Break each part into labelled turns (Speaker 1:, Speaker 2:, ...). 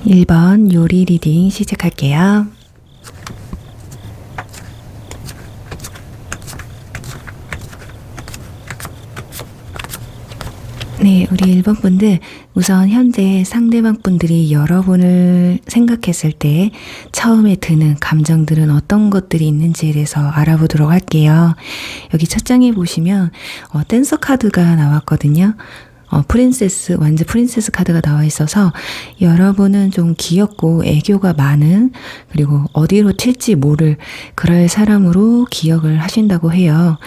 Speaker 1: (1번) 요리 리딩 시작할게요. 네, 우리 1번 분들 우선 현재 상대방 분들이 여러분을 생각했을 때 처음에 드는 감정들은 어떤 것들이 있는지에 대해서 알아보도록 할게요. 여기 첫 장에 보시면 댄서 카드가 나왔거든요. 프린세스, 완전 프린세스 카드가 나와 있어서 여러분은 좀 귀엽고 애교가 많은, 그리고 어디로 튈지 모를 그럴 사람으로 기억을 하신다고 해요.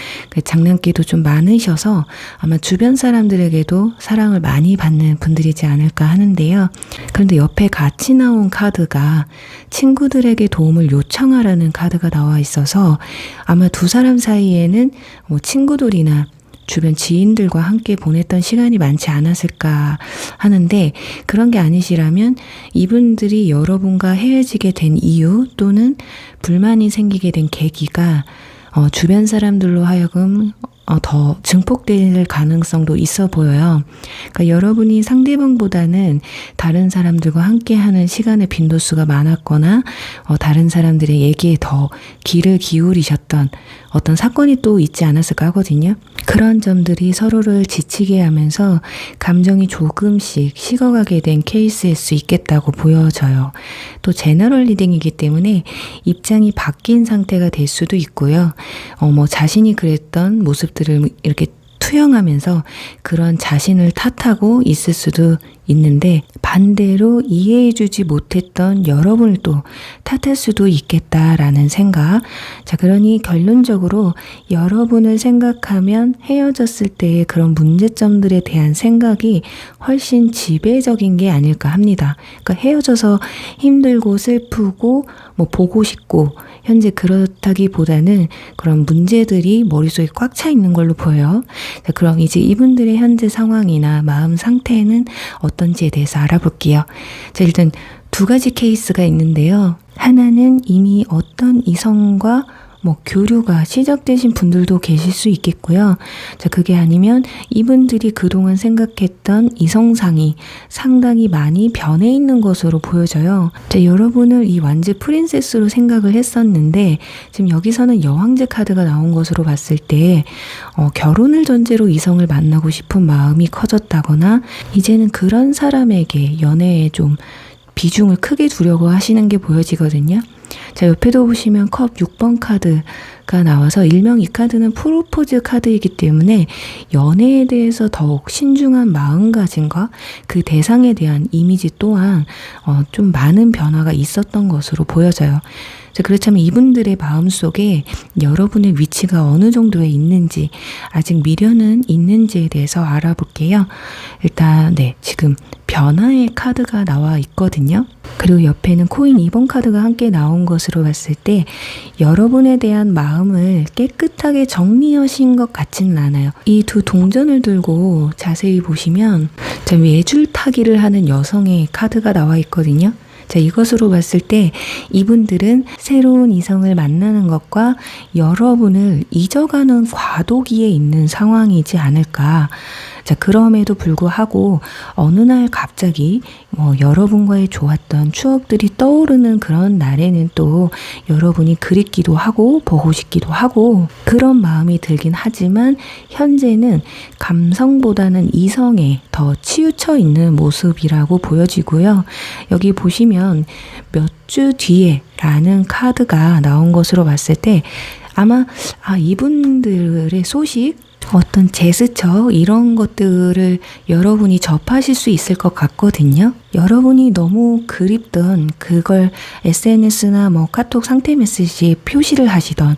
Speaker 1: 장난기도 좀 많으셔서 아마 주변 사람들에게도 사랑을 많이 받는 분들이지 않을까 하는데요. 그런데 옆에 같이 나온 카드가 친구들에게 도움을 요청하라는 카드가 나와 있어서 아마 두 사람 사이에는 친구들이나 주변 지인들과 함께 보냈던 시간이 많지 않았을까 하는데, 그런 게 아니시라면 이분들이 여러분과 헤어지게 된 이유 또는 불만이 생기게 된 계기가 주변 사람들로 하여금 더 증폭될 가능성도 있어 보여요. 그러니까 여러분이 상대방보다는 다른 사람들과 함께하는 시간의 빈도수가 많았거나 다른 사람들의 얘기에 더 귀를 기울이셨던 어떤 사건이 또 있지 않았을까 하거든요. 그런 점들이 서로를 지치게 하면서 감정이 조금씩 식어가게 된 케이스일 수 있겠다고 보여져요. 또 제너럴 리딩이기 때문에 입장이 바뀐 상태가 될 수도 있고요. 자신이 그랬던 모습들을 이렇게 투영하면서 그런 자신을 탓하고 있을 수도 있는데, 반대로 이해해주지 못했던 여러분을 또 탓할 수도 있겠다라는 생각. 자, 그러니 결론적으로 여러분을 생각하면 헤어졌을 때의 그런 문제점들에 대한 생각이 훨씬 지배적인 게 아닐까 합니다. 그러니까 헤어져서 힘들고 슬프고 보고 싶고 현재 그렇다기보다는 그런 문제들이 머릿속에 꽉 차 있는 걸로 보여요. 자, 그럼 이제 이분들의 현재 상황이나 마음 상태는 어떤지에 대해서 알아볼게요. 자, 일단 두 가지 케이스가 있는데요. 하나는 이미 어떤 이성과 교류가 시작되신 분들도 계실 수 있겠고요. 자, 그게 아니면 이분들이 그동안 생각했던 이성상이 상당히 많이 변해 있는 것으로 보여져요. 자, 여러분을 이 완즈 프린세스로 생각을 했었는데 지금 여기서는 여왕제 카드가 나온 것으로 봤을 때 결혼을 전제로 이성을 만나고 싶은 마음이 커졌다거나 이제는 그런 사람에게 연애에 좀 비중을 크게 두려고 하시는 게 보여지거든요. 자, 옆에도 보시면 컵 6번 카드가 나와서 일명 이 카드는 프로포즈 카드이기 때문에 연애에 대해서 더욱 신중한 마음가짐과 그 대상에 대한 이미지 또한 좀 많은 변화가 있었던 것으로 보여져요. 자, 그렇다면 이분들의 마음속에 여러분의 위치가 어느 정도에 있는지, 아직 미련은 있는지에 대해서 알아볼게요. 일단 지금 변화의 카드가 나와 있거든요. 그리고 옆에는 코인 2번 카드가 함께 나온 것으로 봤을 때 여러분에 대한 마음을 깨끗하게 정리하신 것 같지는 않아요. 이 두 동전을 들고 자세히 보시면 외줄타기를 하는 여성의 카드가 나와 있거든요. 자, 이것으로 봤을 때 이분들은 새로운 이성을 만나는 것과 여러분을 잊어가는 과도기에 있는 상황이지 않을까. 자, 그럼에도 불구하고 어느 날 갑자기 여러분과의 좋았던 추억들이 떠오르는 그런 날에는 또 여러분이 그립기도 하고 보고 싶기도 하고 그런 마음이 들긴 하지만 현재는 감성보다는 이성에 더 치우쳐 있는 모습이라고 보여지고요. 여기 보시면 몇 주 뒤에 라는 카드가 나온 것으로 봤을 때 아마 이분들의 소식, 어떤 제스처 이런 것들을 여러분이 접하실 수 있을 것 같거든요. 여러분이 너무 그립던 그걸 SNS나 카톡 상태 메시지에 표시를 하시던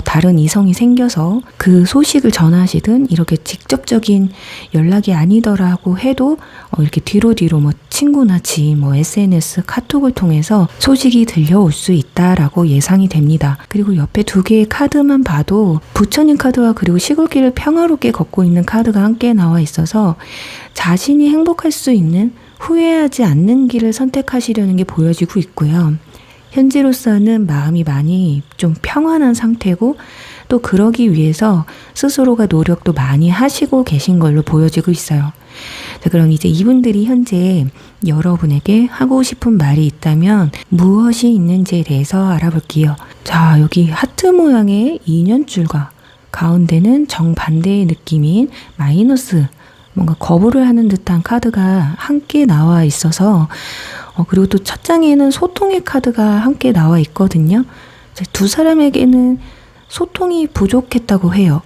Speaker 1: 다른 이성이 생겨서 그 소식을 전하시든 이렇게 직접적인 연락이 아니더라고 해도 이렇게 뒤로 친구나 지인, SNS, 카톡을 통해서 소식이 들려올 수 있다라고 예상이 됩니다. 그리고 옆에 두 개의 카드만 봐도 부처님 카드와 그리고 시골길을 평화롭게 걷고 있는 카드가 함께 나와 있어서 자신이 행복할 수 있는 후회하지 않는 길을 선택하시려는 게 보여지고 있고요. 현재로서는 마음이 많이 좀 평안한 상태고 또 그러기 위해서 스스로가 노력도 많이 하시고 계신 걸로 보여지고 있어요. 자, 그럼 이제 이분들이 현재 여러분에게 하고 싶은 말이 있다면 무엇이 있는지에 대해서 알아볼게요. 자, 여기 하트 모양의 인연줄과 가운데는 정반대의 느낌인 마이너스, 뭔가 거부를 하는 듯한 카드가 함께 나와 있어서 그리고 또 첫 장에는 소통의 카드가 함께 나와 있거든요. 두 사람에게는 소통이 부족했다고 해요.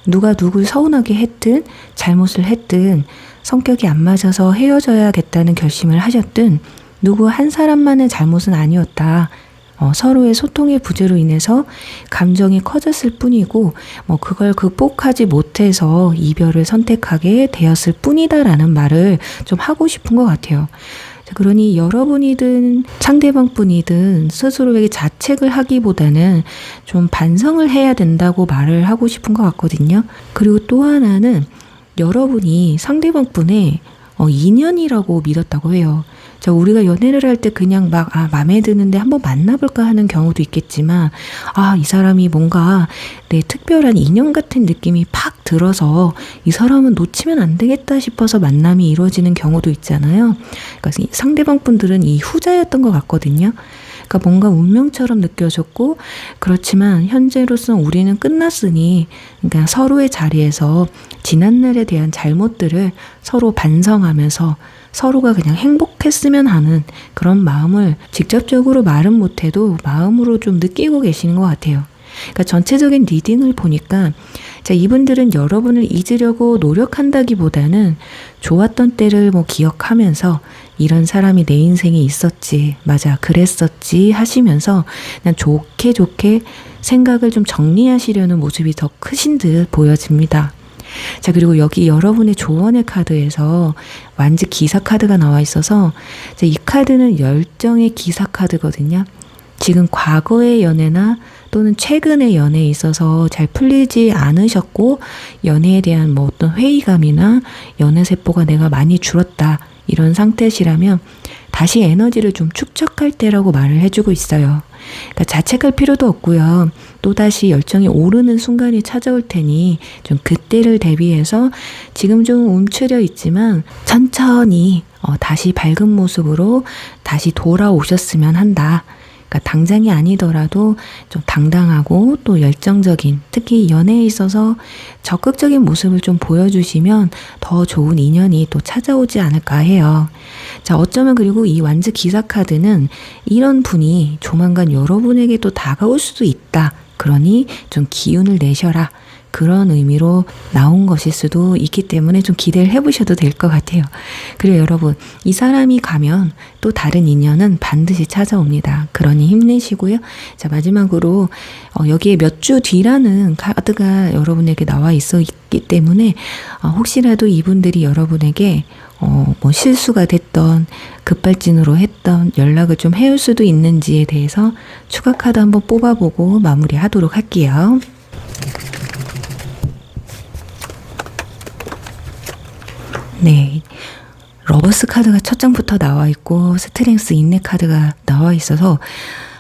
Speaker 1: 누가 누굴 서운하게 했든 잘못을 했든 성격이 안 맞아서 헤어져야겠다는 결심을 하셨든 누구 한 사람만의 잘못은 아니었다. 서로의 소통의 부재로 인해서 감정이 커졌을 뿐이고 그걸 극복하지 못해서 이별을 선택하게 되었을 뿐이다라는 말을 좀 하고 싶은 것 같아요. 그러니 여러분이든 상대방 분이든 스스로에게 자책을 하기보다는 좀 반성을 해야 된다고 말을 하고 싶은 것 같거든요. 그리고 또 하나는 여러분이 상대방 분의 인연이라고 믿었다고 해요. 자, 우리가 연애를 할 때 그냥 마음에 드는데 한번 만나볼까 하는 경우도 있겠지만 이 사람이 뭔가 내 특별한 인연 같은 느낌이 팍 들어서 이 사람은 놓치면 안 되겠다 싶어서 만남이 이루어지는 경우도 있잖아요. 그러니까 상대방 분들은 이 후자였던 것 같거든요. 그러니까 뭔가 운명처럼 느껴졌고 그렇지만 현재로서 우리는 끝났으니 그러니까 서로의 자리에서 지난날에 대한 잘못들을 서로 반성하면서 서로가 그냥 행복했으면 하는 그런 마음을 직접적으로 말은 못해도 마음으로 좀 느끼고 계시는 것 같아요. 그러니까 전체적인 리딩을 보니까 이분들은 여러분을 잊으려고 노력한다기보다는 좋았던 때를 기억하면서 이런 사람이 내 인생에 있었지, 맞아, 그랬었지 하시면서 그냥 좋게 생각을 좀 정리하시려는 모습이 더 크신 듯 보여집니다. 자, 그리고 여기 여러분의 조언의 카드에서 완즈 기사 카드가 나와 있어서 이 카드는 열정의 기사 카드거든요. 지금 과거의 연애나 또는 최근의 연애에 있어서 잘 풀리지 않으셨고 연애에 대한 어떤 회의감이나 연애 세포가 내가 많이 줄었다 이런 상태시라면 다시 에너지를 좀 축적할 때라고 말을 해주고 있어요. 그러니까 자책할 필요도 없고요. 또다시 열정이 오르는 순간이 찾아올 테니 좀 그때를 대비해서 지금 좀 움츠려 있지만 천천히 다시 밝은 모습으로 다시 돌아오셨으면 한다. 그러니까 당장이 아니더라도 좀 당당하고 또 열정적인, 특히 연애에 있어서 적극적인 모습을 좀 보여주시면 더 좋은 인연이 또 찾아오지 않을까 해요. 자, 어쩌면 그리고 이 완즈 기사 카드는 이런 분이 조만간 여러분에게 또 다가올 수도 있다. 그러니 좀 기운을 내셔라. 그런 의미로 나온 것일 수도 있기 때문에 좀 기대를 해보셔도 될 것 같아요. 그리고 여러분, 이 사람이 가면 또 다른 인연은 반드시 찾아옵니다. 그러니 힘내시고요. 자, 마지막으로 여기에 몇 주 뒤라는 카드가 여러분에게 나와 있기 때문에 혹시라도 이분들이 여러분에게 뭐 실수가 됐던, 급발진으로 했던 연락을 좀 해올 수도 있는지에 대해서 추가 카드 한번 뽑아보고 마무리하도록 할게요. 네, 러버스 카드가 첫 장부터 나와 있고 스트렝스 인내 카드가 나와 있어서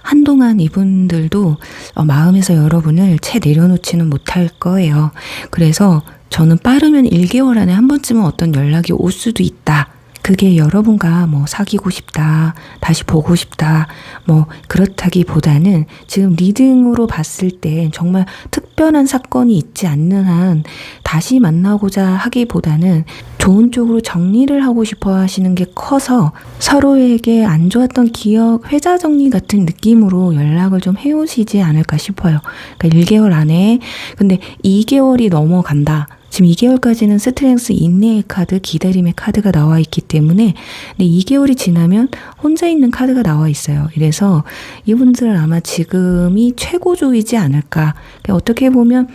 Speaker 1: 한동안 이분들도 마음에서 여러분을 채 내려놓지는 못할 거예요. 그래서 저는 빠르면 1개월 안에 한 번쯤은 어떤 연락이 올 수도 있다. 그게 여러분과 뭐 사귀고 싶다, 다시 보고 싶다, 뭐 그렇다기보다는 지금 리딩으로 봤을 때 정말 특별한 사건이 있지 않는 한 다시 만나고자 하기보다는 좋은 쪽으로 정리를 하고 싶어 하시는 게 커서 서로에게 안 좋았던 기억 회자 정리 같은 느낌으로 연락을 좀 해오시지 않을까 싶어요. 그러니까 1개월 안에, 근데 2개월이 넘어간다. 지금 2개월까지는 스트렝스 인내의 카드, 기다림의 카드가 나와 있기 때문에, 근데 2개월이 지나면 혼자 있는 카드가 나와 있어요. 이래서 이분들은 아마 지금이 최고조이지 않을까. 그러니까 어떻게 보면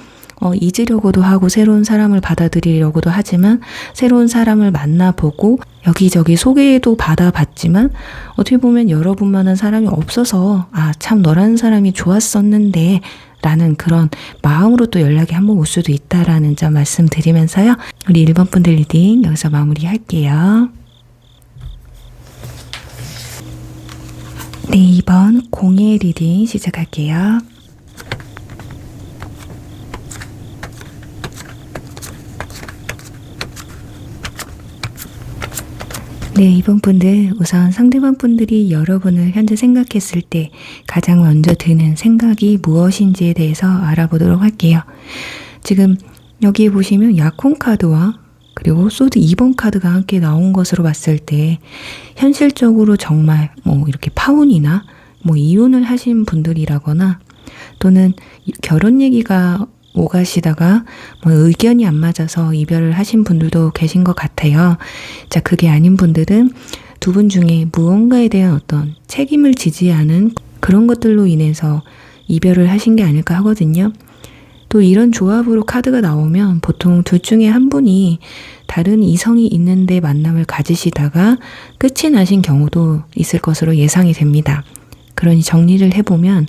Speaker 1: 잊으려고도 하고 새로운 사람을 받아들이려고도 하지만 새로운 사람을 만나보고 여기저기 소개도 받아봤지만 어떻게 보면 여러분만한 사람이 없어서 참 너라는 사람이 좋았었는데 라는 그런 마음으로 또 연락이 한번 올 수도 있다라는 점 말씀드리면서요. 우리 1번 분들 리딩 여기서 마무리할게요. 네, 2번 공예 리딩 시작할게요. 네, 이번 분들 우선 상대방 분들이 여러분을 현재 생각했을 때 가장 먼저 드는 생각이 무엇인지에 대해서 알아보도록 할게요. 지금 여기 보시면 약혼 카드와 그리고 소드 2번 카드가 함께 나온 것으로 봤을 때 현실적으로 정말 뭐 이렇게 파혼이나 뭐 이혼을 하신 분들이라거나 또는 결혼 얘기가 오가시다가 뭐 의견이 안 맞아서 이별을 하신 분들도 계신 것 같아요. 자, 그게 아닌 분들은 두 분 중에 무언가에 대한 어떤 책임을 지지 않은 그런 것들로 인해서 이별을 하신 게 아닐까 하거든요. 또 이런 조합으로 카드가 나오면 보통 둘 중에 한 분이 다른 이성이 있는데 만남을 가지시다가 끝이 나신 경우도 있을 것으로 예상이 됩니다. 그러니 정리를 해보면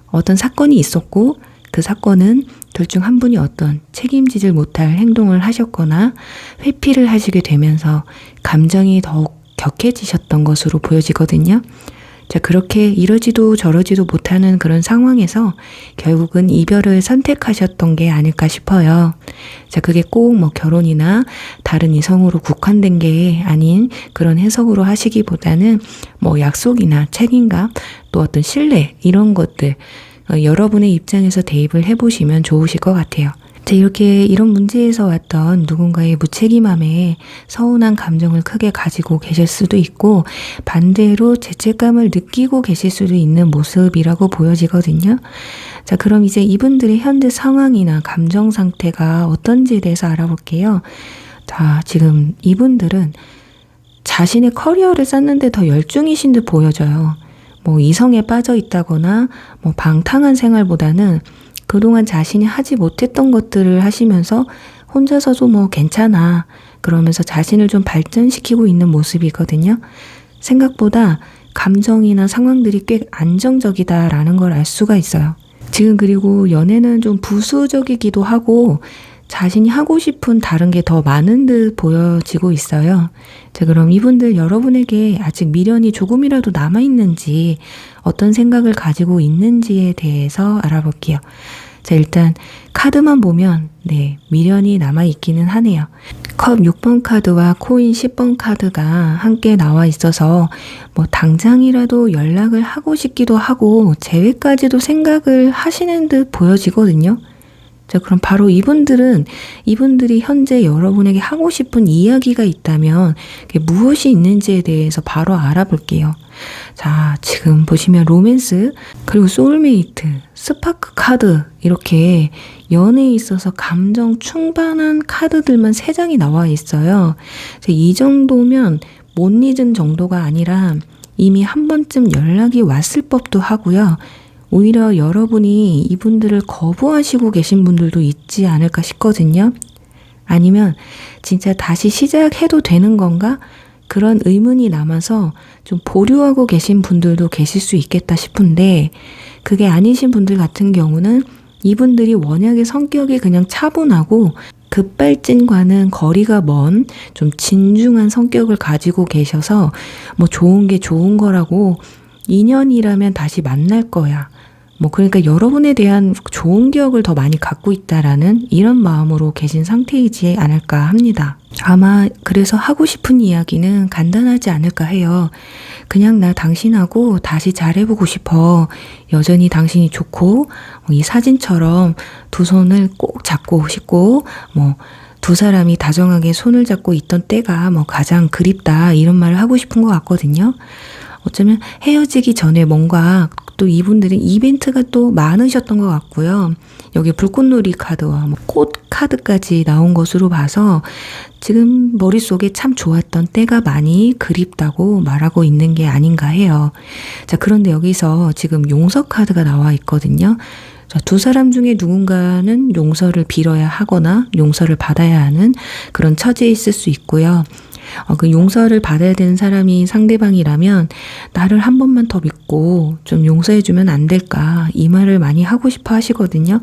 Speaker 1: 어떤 사건이 있었고 그 사건은 둘 중 한 분이 어떤 책임지질 못할 행동을 하셨거나 회피를 하시게 되면서 감정이 더욱 격해지셨던 것으로 보여지거든요. 자, 그렇게 이러지도 저러지도 못하는 그런 상황에서 결국은 이별을 선택하셨던 게 아닐까 싶어요. 자, 그게 꼭 뭐 결혼이나 다른 이성으로 국한된 게 아닌 그런 해석으로 하시기보다는 뭐 약속이나 책임감, 또 어떤 신뢰 이런 것들 여러분의 입장에서 대입을 해보시면 좋으실 것 같아요. 자, 이렇게 이런 문제에서 왔던 누군가의 무책임함에 서운한 감정을 크게 가지고 계실 수도 있고 반대로 죄책감을 느끼고 계실 수도 있는 모습이라고 보여지거든요. 자, 그럼 이제 이분들의 현재 상황이나 감정 상태가 어떤지에 대해서 알아볼게요. 자, 지금 이분들은 자신의 커리어를 쌓는데 더 열중이신 듯 보여져요. 뭐 이성에 빠져 있다거나 뭐 방탕한 생활보다는 그동안 자신이 하지 못했던 것들을 하시면서 혼자서도 뭐 괜찮아 그러면서 자신을 좀 발전시키고 있는 모습이거든요. 생각보다 감정이나 상황들이 꽤 안정적이다라는 걸 알 수가 있어요. 지금 그리고 연애는 좀 부수적이기도 하고 자신이 하고 싶은 다른 게 더 많은 듯 보여지고 있어요. 자, 그럼 이분들 여러분에게 아직 미련이 조금이라도 남아있는지 어떤 생각을 가지고 있는지에 대해서 알아볼게요. 자, 일단 카드만 보면 네, 미련이 남아있기는 하네요. 컵 6번 카드와 코인 10번 카드가 함께 나와 있어서 뭐 당장이라도 연락을 하고 싶기도 하고 재회까지도 생각을 하시는 듯 보여지거든요. 자, 그럼 바로 이분들이 현재 여러분에게 하고 싶은 이야기가 있다면 그게 무엇이 있는지에 대해서 바로 알아볼게요. 자, 지금 보시면 로맨스, 그리고 소울메이트, 스파크 카드 이렇게 연애에 있어서 감정 충만한 카드들만 3장이 나와 있어요. 이 정도면 못 잊은 정도가 아니라 이미 한 번쯤 연락이 왔을 법도 하고요. 오히려 여러분이 이분들을 거부하시고 계신 분들도 있지 않을까 싶거든요. 아니면 진짜 다시 시작해도 되는 건가? 그런 의문이 남아서 좀 보류하고 계신 분들도 계실 수 있겠다 싶은데, 그게 아니신 분들 같은 경우는 이분들이 워낙에 성격이 그냥 차분하고 급발진과는 거리가 먼 좀 진중한 성격을 가지고 계셔서 뭐 좋은 게 좋은 거라고, 인연이라면 다시 만날 거야, 뭐 그러니까 여러분에 대한 좋은 기억을 더 많이 갖고 있다라는 이런 마음으로 계신 상태이지 않을까 합니다. 아마 그래서 하고 싶은 이야기는 간단하지 않을까 해요. 그냥 나 당신하고 다시 잘해보고 싶어. 여전히 당신이 좋고 이 사진처럼 두 손을 꼭 잡고 싶고 뭐 두 사람이 다정하게 손을 잡고 있던 때가 뭐 가장 그립다, 이런 말을 하고 싶은 것 같거든요. 어쩌면 헤어지기 전에 뭔가 또 이분들은 이벤트가 또 많으셨던 것 같고요. 여기 불꽃놀이 카드와 꽃 카드까지 나온 것으로 봐서 지금 머릿속에 참 좋았던 때가 많이 그립다고 말하고 있는 게 아닌가 해요. 자, 그런데 여기서 지금 용서 카드가 나와 있거든요. 자, 두 사람 중에 누군가는 용서를 빌어야 하거나 용서를 받아야 하는 그런 처지에 있을 수 있고요. 그 용서를 받아야 되는 사람이 상대방이라면 나를 한 번만 더 믿고 좀 용서해주면 안 될까, 이 말을 많이 하고 싶어 하시거든요.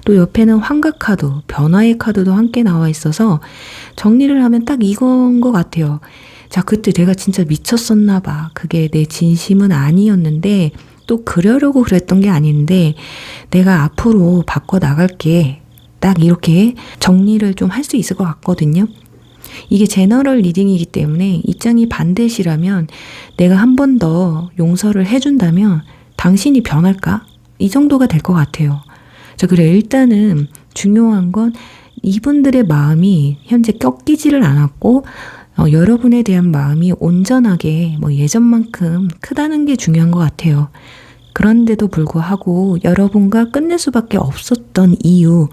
Speaker 1: 또 옆에는 환각 카드, 변화의 카드도 함께 나와 있어서 정리를 하면 딱 이건 것 같아요. 자, 그때 내가 진짜 미쳤었나 봐. 그게 내 진심은 아니었는데, 또 그러려고 그랬던 게 아닌데 내가 앞으로 바꿔 나갈게. 딱 이렇게 정리를 좀 할 수 있을 것 같거든요. 이게 제너럴 리딩이기 때문에 입장이 반대시라면 내가 한 번 더 용서를 해준다면 당신이 변할까? 이 정도가 될 것 같아요. 자, 그래, 일단은 중요한 건 이분들의 마음이 현재 꺾이지를 않았고 여러분에 대한 마음이 온전하게 예전만큼 크다는 게 중요한 것 같아요. 그런데도 불구하고 여러분과 끝낼 수밖에 없었던 이유,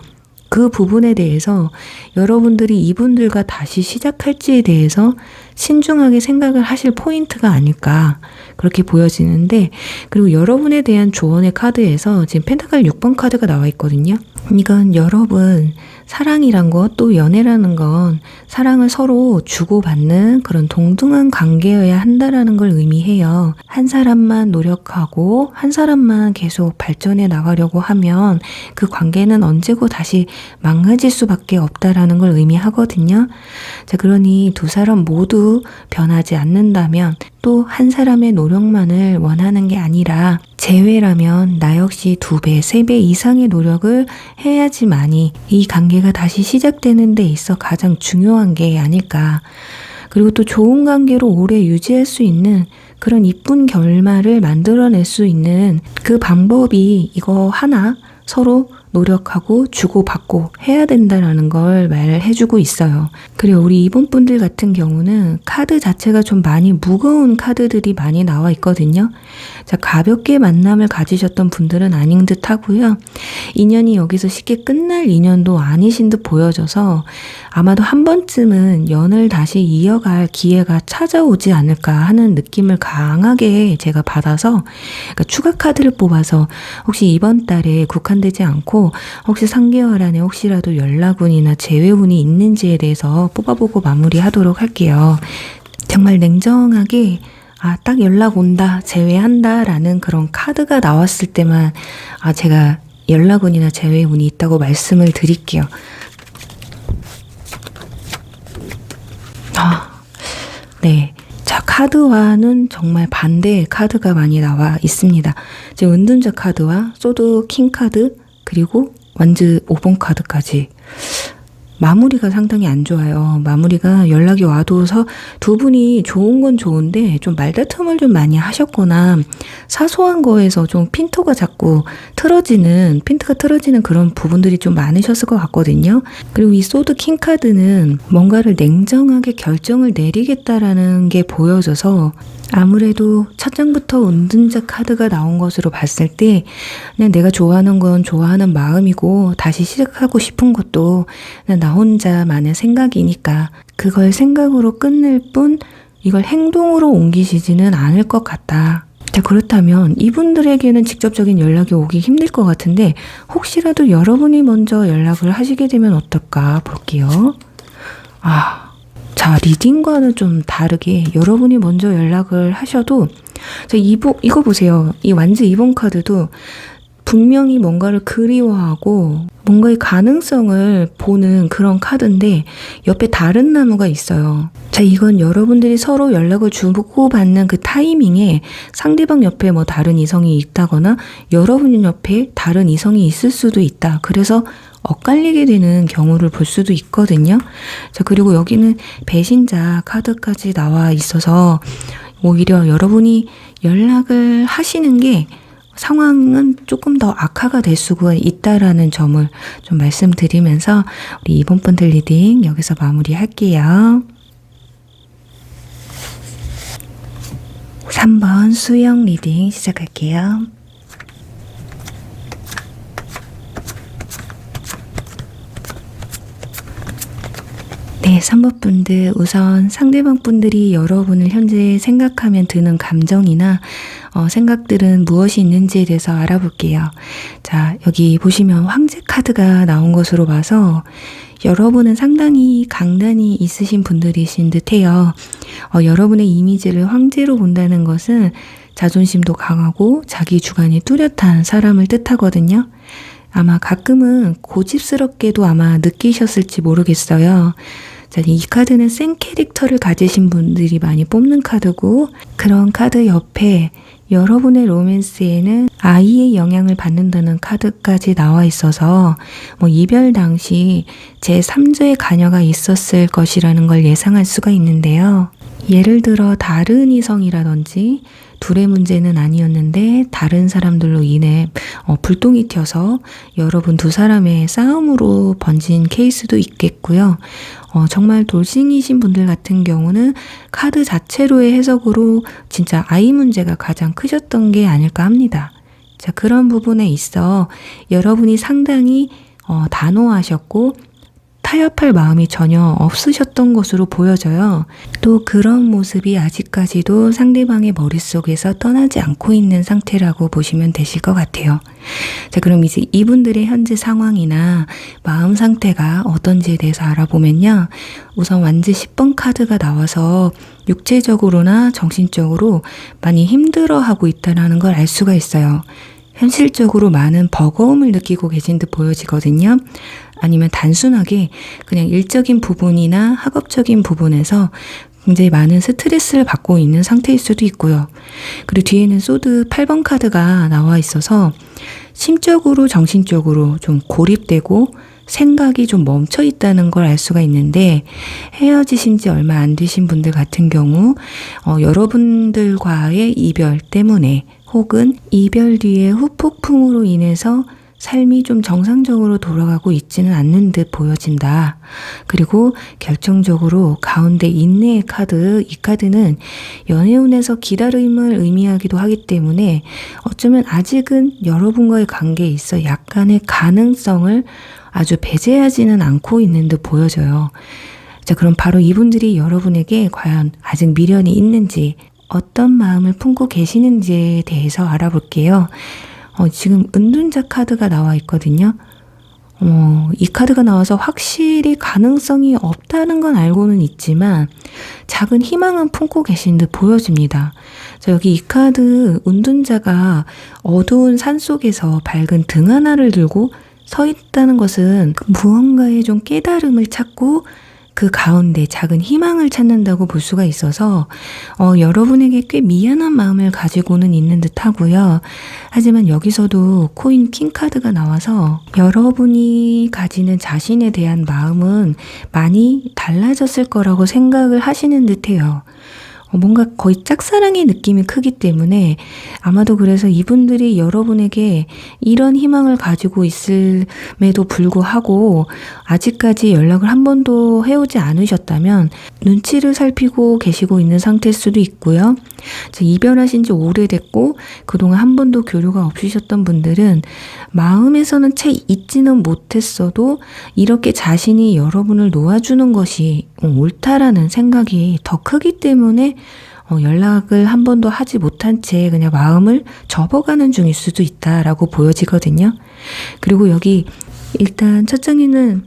Speaker 1: 그 부분에 대해서 여러분들이 이분들과 다시 시작할지에 대해서 신중하게 생각을 하실 포인트가 아닐까, 그렇게 보여지는데, 그리고 여러분에 대한 조언의 카드에서 지금 펜타클 6번 카드가 나와 있거든요. 이건 여러분, 사랑이란 것, 또 연애라는 건 사랑을 서로 주고받는 그런 동등한 관계여야 한다라는 걸 의미해요. 한 사람만 노력하고 한 사람만 계속 발전해 나가려고 하면 그 관계는 언제고 다시 망가질 수밖에 없다라는 걸 의미하거든요. 자, 그러니 두 사람 모두 변하지 않는다면, 또 한 사람의 노력만을 원하는 게 아니라 재회라면 나 역시 2배, 3배 이상의 노력을 해야지만이 이 관계가 다시 시작되는 데 있어 가장 중요한 게 아닐까. 그리고 또 좋은 관계로 오래 유지할 수 있는 그런 이쁜 결말을 만들어낼 수 있는 그 방법이 이거 하나, 서로 노력하고 주고받고 해야 된다라는 걸 말을 해주고 있어요. 그리고 우리 이번 분들 같은 경우는 카드 자체가 좀 많이 무거운 카드들이 많이 나와 있거든요. 자, 가볍게 만남을 가지셨던 분들은 아닌 듯 하고요. 인연이 여기서 쉽게 끝날 인연도 아니신 듯 보여져서 아마도 한 번쯤은 연을 다시 이어갈 기회가 찾아오지 않을까 하는 느낌을 강하게 제가 받아서, 그러니까 추가 카드를 뽑아서 혹시 이번 달에 국한되지 않고 혹시 3개월 안에 혹시라도 연락운이나 재회운이 있는지에 대해서 뽑아보고 마무리하도록 할게요. 정말 냉정하게 딱 연락 온다, 재회한다 라는 그런 카드가 나왔을 때만 제가 연락운이나 재회운이 있다고 말씀을 드릴게요. 네. 자, 카드와는 정말 반대의 카드가 많이 나와 있습니다. 지금 은둔자 카드와 소드 킹 카드, 그리고 완즈 5번 카드까지 마무리가 상당히 안 좋아요. 마무리가 연락이 와도서 두 분이 좋은 건 좋은데 좀 말다툼을 좀 많이 하셨거나 사소한 거에서 좀 핀트가 틀어지는 그런 부분들이 좀 많으셨을 것 같거든요. 그리고 이 소드 킹 카드는 뭔가를 냉정하게 결정을 내리겠다라는 게 보여져서 아무래도 첫 장부터 은둔자 카드가 나온 것으로 봤을 때 그냥 내가 좋아하는 건 좋아하는 마음이고 다시 시작하고 싶은 것도 그냥 나 혼자만의 생각이니까 그걸 생각으로 끝낼 뿐 이걸 행동으로 옮기시지는 않을 것 같다. 자, 그렇다면 이분들에게는 직접적인 연락이 오기 힘들 것 같은데 혹시라도 여러분이 먼저 연락을 하시게 되면 어떨까 볼게요. 자, 리딩과는 좀 다르게 여러분이 먼저 연락을 하셔도 자, 이거 보세요. 이 완즈 2번 카드도 분명히 뭔가를 그리워하고 뭔가의 가능성을 보는 그런 카드인데 옆에 다른 나무가 있어요. 자, 이건 여러분들이 서로 연락을 주고받는 그 타이밍에 상대방 옆에 뭐 다른 이성이 있다거나 여러분 옆에 다른 이성이 있을 수도 있다. 그래서 엇갈리게 되는 경우를 볼 수도 있거든요. 자, 그리고 여기는 배신자 카드까지 나와 있어서 오히려 여러분이 연락을 하시는 게 상황은 조금 더 악화가 될 수가 있다라는 점을 좀 말씀드리면서 우리 이번 분들 리딩 여기서 마무리할게요. 3번 수영 리딩 시작할게요. 네, 3번 분들 우선 상대방 분들이 여러분을 현재 생각하면 드는 감정이나 생각들은 무엇이 있는지에 대해서 알아볼게요. 자, 여기 보시면 황제 카드가 나온 것으로 봐서 여러분은 상당히 강단이 있으신 분들이신 듯해요. 여러분의 이미지를 황제로 본다는 것은 자존심도 강하고 자기 주관이 뚜렷한 사람을 뜻하거든요. 아마 가끔은 고집스럽게도 아마 느끼셨을지 모르겠어요. 자, 이 카드는 센 캐릭터를 가지신 분들이 많이 뽑는 카드고 그런 카드 옆에 여러분의 로맨스에는 아이의 영향을 받는다는 카드까지 나와 있어서 이별 당시 제3자의 관여가 있었을 것이라는 걸 예상할 수가 있는데요. 예를 들어 다른 이성이라든지 둘의 문제는 아니었는데 다른 사람들로 인해 불똥이 튀어서 여러분 두 사람의 싸움으로 번진 케이스도 있겠고요. 정말 돌싱이신 분들 같은 경우는 카드 자체로의 해석으로 진짜 아이 문제가 가장 크셨던 게 아닐까 합니다. 자, 그런 부분에 있어 여러분이 상당히 단호하셨고 타협할 마음이 전혀 없으셨던 것으로 보여져요. 또 그런 모습이 아직까지도 상대방의 머릿속에서 떠나지 않고 있는 상태라고 보시면 되실 것 같아요. 자, 그럼 이제 이분들의 현재 상황이나 마음 상태가 어떤지에 대해서 알아보면요. 우선 완즈 10번 카드가 나와서 육체적으로나 정신적으로 많이 힘들어하고 있다는 걸 알 수가 있어요. 현실적으로 많은 버거움을 느끼고 계신 듯 보여지거든요. 아니면 단순하게 그냥 일적인 부분이나 학업적인 부분에서 굉장히 많은 스트레스를 받고 있는 상태일 수도 있고요. 그리고 뒤에는 소드 8번 카드가 나와 있어서 심적으로 정신적으로 좀 고립되고 생각이 좀 멈춰 있다는 걸 알 수가 있는데 헤어지신 지 얼마 안 되신 분들 같은 경우 여러분들과의 이별 때문에 혹은 이별 뒤에 후폭풍으로 인해서 삶이 좀 정상적으로 돌아가고 있지는 않는 듯 보여진다. 그리고 결정적으로 가운데 인내의 카드, 이 카드는 연애운에서 기다림을 의미하기도 하기 때문에 어쩌면 아직은 여러분과의 관계에 있어 약간의 가능성을 아주 배제하지는 않고 있는 듯 보여져요. 자, 그럼 바로 이분들이 여러분에게 과연 아직 미련이 있는지 어떤 마음을 품고 계시는지에 대해서 알아볼게요. 지금 은둔자 카드가 나와 있거든요. 이 카드가 나와서 확실히 가능성이 없다는 건 알고는 있지만 작은 희망은 품고 계신 듯 보여집니다. 자, 여기 이 카드 은둔자가 어두운 산 속에서 밝은 등 하나를 들고 서 있다는 것은 무언가의 좀 깨달음을 찾고 그 가운데 작은 희망을 찾는다고 볼 수가 있어서 여러분에게 꽤 미안한 마음을 가지고는 있는 듯 하고요. 하지만 여기서도 코인 킹 카드가 나와서 여러분이 가지는 자신에 대한 마음은 많이 달라졌을 거라고 생각을 하시는 듯해요. 뭔가 거의 짝사랑의 느낌이 크기 때문에 아마도 그래서 이분들이 여러분에게 이런 희망을 가지고 있음에도 불구하고 아직까지 연락을 한 번도 해오지 않으셨다면 눈치를 살피고 계시고 있는 상태일 수도 있고요. 이별하신 지 오래됐고 그동안 한 번도 교류가 없으셨던 분들은 마음에서는 채 잊지는 못했어도 이렇게 자신이 여러분을 놓아주는 것이 옳다라는 생각이 더 크기 때문에 연락을 한 번도 하지 못한 채 그냥 마음을 접어가는 중일 수도 있다라고 보여지거든요. 그리고 여기 일단 첫 장에는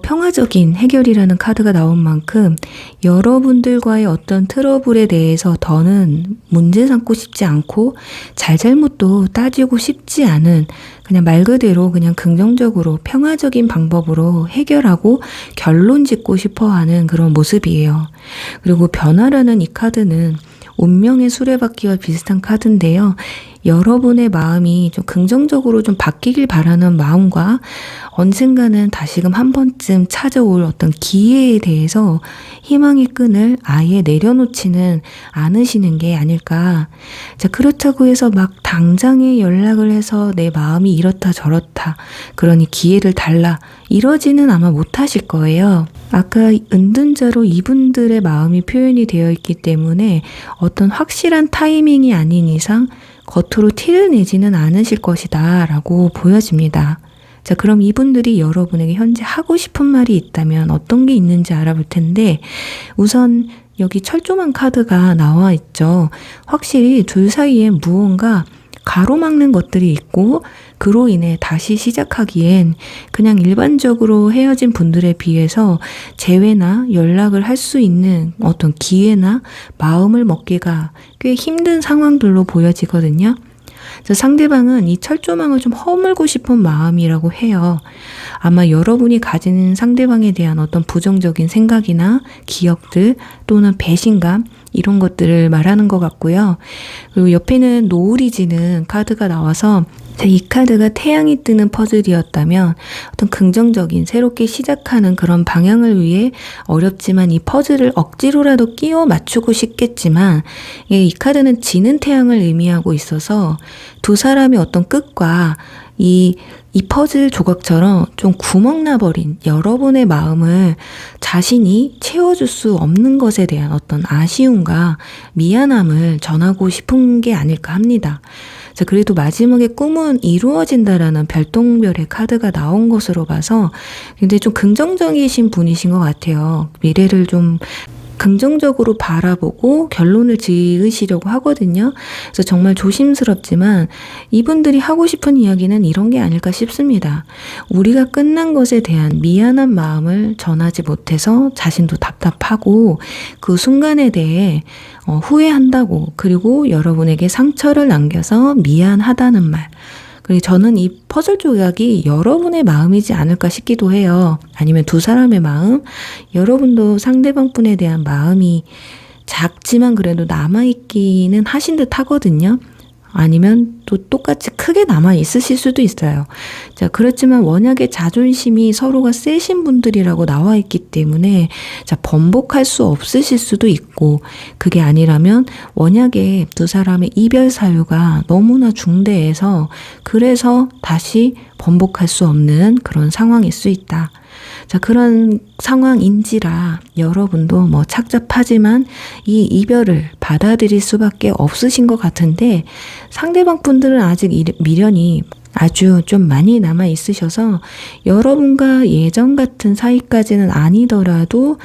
Speaker 1: 평화적인 해결이라는 카드가 나온 만큼 여러분들과의 어떤 트러블에 대해서 더는 문제 삼고 싶지 않고 잘잘못도 따지고 싶지 않은 그냥 말 그대로 그냥 긍정적으로 평화적인 방법으로 해결하고 결론 짓고 싶어하는 그런 모습이에요. 그리고 변화라는 이 카드는 운명의 수레바퀴와 비슷한 카드인데요. 여러분의 마음이 좀 긍정적으로 좀 바뀌길 바라는 마음과 언젠가는 다시금 한 번쯤 찾아올 어떤 기회에 대해서 희망의 끈을 아예 내려놓지는 않으시는 게 아닐까. 자, 그렇다고 해서 막 당장에 연락을 해서 내 마음이 이렇다 저렇다, 그러니 기회를 달라, 이러지는 아마 못하실 거예요. 아까 은둔자로 이분들의 마음이 표현이 되어 있기 때문에 어떤 확실한 타이밍이 아닌 이상 겉으로 티를 내지는 않으실 것이다 라고 보여집니다. 자, 그럼 이분들이 여러분에게 현재 하고 싶은 말이 있다면 어떤 게 있는지 알아볼 텐데, 우선 여기 철조망 카드가 나와 있죠. 확실히 둘 사이에 무언가 가로막는 것들이 있고 그로 인해 다시 시작하기엔 그냥 일반적으로 헤어진 분들에 비해서 재회나 연락을 할 수 있는 어떤 기회나 마음을 먹기가 꽤 힘든 상황들로 보여지거든요. 그래서 상대방은 이 철조망을 좀 허물고 싶은 마음이라고 해요. 아마 여러분이 가지는 상대방에 대한 어떤 부정적인 생각이나 기억들 또는 배신감, 이런 것들을 말하는 것 같고요. 그리고 옆에는 노을이 지는 카드가 나와서 이 카드가 태양이 뜨는 퍼즐이었다면 어떤 긍정적인 새롭게 시작하는 그런 방향을 위해 어렵지만 이 퍼즐을 억지로라도 끼워 맞추고 싶겠지만 이 카드는 지는 태양을 의미하고 있어서 두 사람의 어떤 끝과 이 퍼즐 조각처럼 좀 구멍 나버린 여러분의 마음을 자신이 채워줄 수 없는 것에 대한 어떤 아쉬움과 미안함을 전하고 싶은 게 아닐까 합니다. 자, 그래도 마지막에 꿈은 이루어진다라는 별똥별의 카드가 나온 것으로 봐서 굉장히 좀 긍정적이신 분이신 것 같아요. 미래를 좀 긍정적으로 바라보고 결론을 지으시려고 하거든요. 그래서 정말 조심스럽지만 이분들이 하고 싶은 이야기는 이런 게 아닐까 싶습니다. 우리가 끝난 것에 대한 미안한 마음을 전하지 못해서 자신도 답답하고 그 순간에 대해 후회한다고, 그리고 여러분에게 상처를 남겨서 미안하다는 말. 그리고 저는 이 퍼즐 조각이 여러분의 마음이지 않을까 싶기도 해요. 아니면 두 사람의 마음, 여러분도 상대방 분에 대한 마음이 작지만 그래도 남아있기는 하신 듯 하거든요. 아니면 또 똑같이 크게 남아있으실 수도 있어요. 자, 그렇지만 원약의 자존심이 서로가 세신 분들이라고 나와 있기 때문에 자, 번복할 수 없으실 수도 있고, 그게 아니라면 원약의 두 사람의 이별 사유가 너무나 중대해서 그래서 다시 번복할 수 없는 그런 상황일 수 있다. 자, 그런 상황인지라 여러분도 착잡하지만 이 이별을 받아들일 수밖에 없으신 것 같은데, 상대방 분들은 아직 미련이 아주 좀 많이 남아 있으셔서 여러분과 예전 같은 사이까지는 아니더라도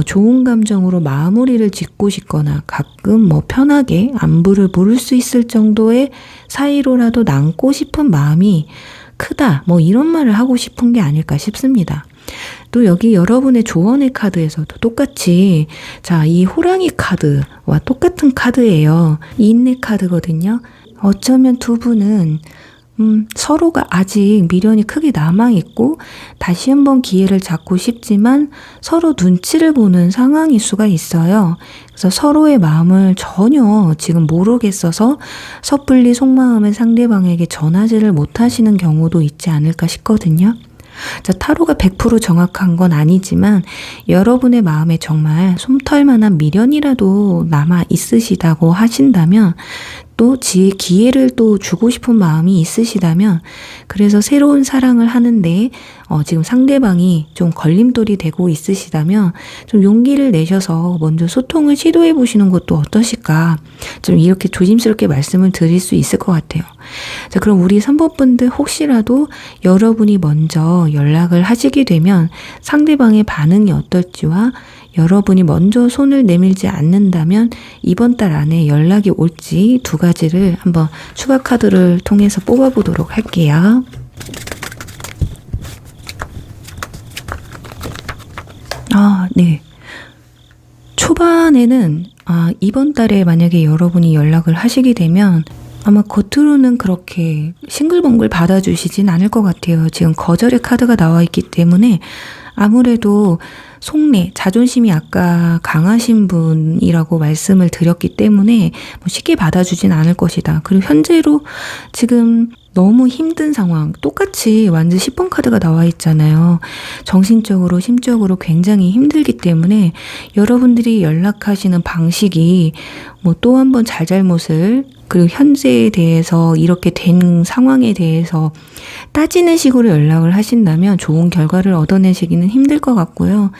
Speaker 1: 좋은 감정으로 마무리를 짓고 싶거나 가끔 편하게 안부를 물을 수 있을 정도의 사이로라도 남고 싶은 마음이 크다, 이런 말을 하고 싶은 게 아닐까 싶습니다. 또 여기 여러분의 조언의 카드에서도 똑같이, 자, 이 호랑이 카드와 똑같은 카드예요. 인내 카드거든요. 어쩌면 두 분은 서로가 아직 미련이 크게 남아있고 다시 한번 기회를 잡고 싶지만 서로 눈치를 보는 상황일 수가 있어요. 그래서 서로의 마음을 전혀 지금 모르겠어서 섣불리 속마음을 상대방에게 전하지를 못하시는 경우도 있지 않을까 싶거든요. 자, 타로가 100% 정확한 건 아니지만 여러분의 마음에 정말 솜털만한 미련이라도 남아 있으시다고 하신다면, 또 지혜 기회를 또 주고 싶은 마음이 있으시다면, 그래서 새로운 사랑을 하는데 지금 상대방이 좀 걸림돌이 되고 있으시다면 좀 용기를 내셔서 먼저 소통을 시도해 보시는 것도 어떠실까, 좀 이렇게 조심스럽게 말씀을 드릴 수 있을 것 같아요. 자, 그럼 우리 3번 분들, 혹시라도 여러분이 먼저 연락을 하시게 되면 상대방의 반응이 어떨지와 여러분이 먼저 손을 내밀지 않는다면 이번 달 안에 연락이 올지 두 가지를 한번 추가 카드를 통해서 뽑아보도록 할게요. 네. 초반에는 이번 달에 만약에 여러분이 연락을 하시게 되면 아마 겉으로는 그렇게 싱글벙글 받아주시진 않을 것 같아요. 지금 거절의 카드가 나와 있기 때문에 아무래도 속내, 자존심이 아까 강하신 분이라고 말씀을 드렸기 때문에 쉽게 받아주진 않을 것이다. 그리고 현재로 지금 너무 힘든 상황, 똑같이 완전 10번 카드가 나와 있잖아요. 정신적으로, 심적으로 굉장히 힘들기 때문에 여러분들이 연락하시는 방식이 또 한 번 잘잘못을, 그리고 현재에 대해서 이렇게 된 상황에 대해서 따지는 식으로 연락을 하신다면 좋은 결과를 얻어내시기는 힘들 것 같고요.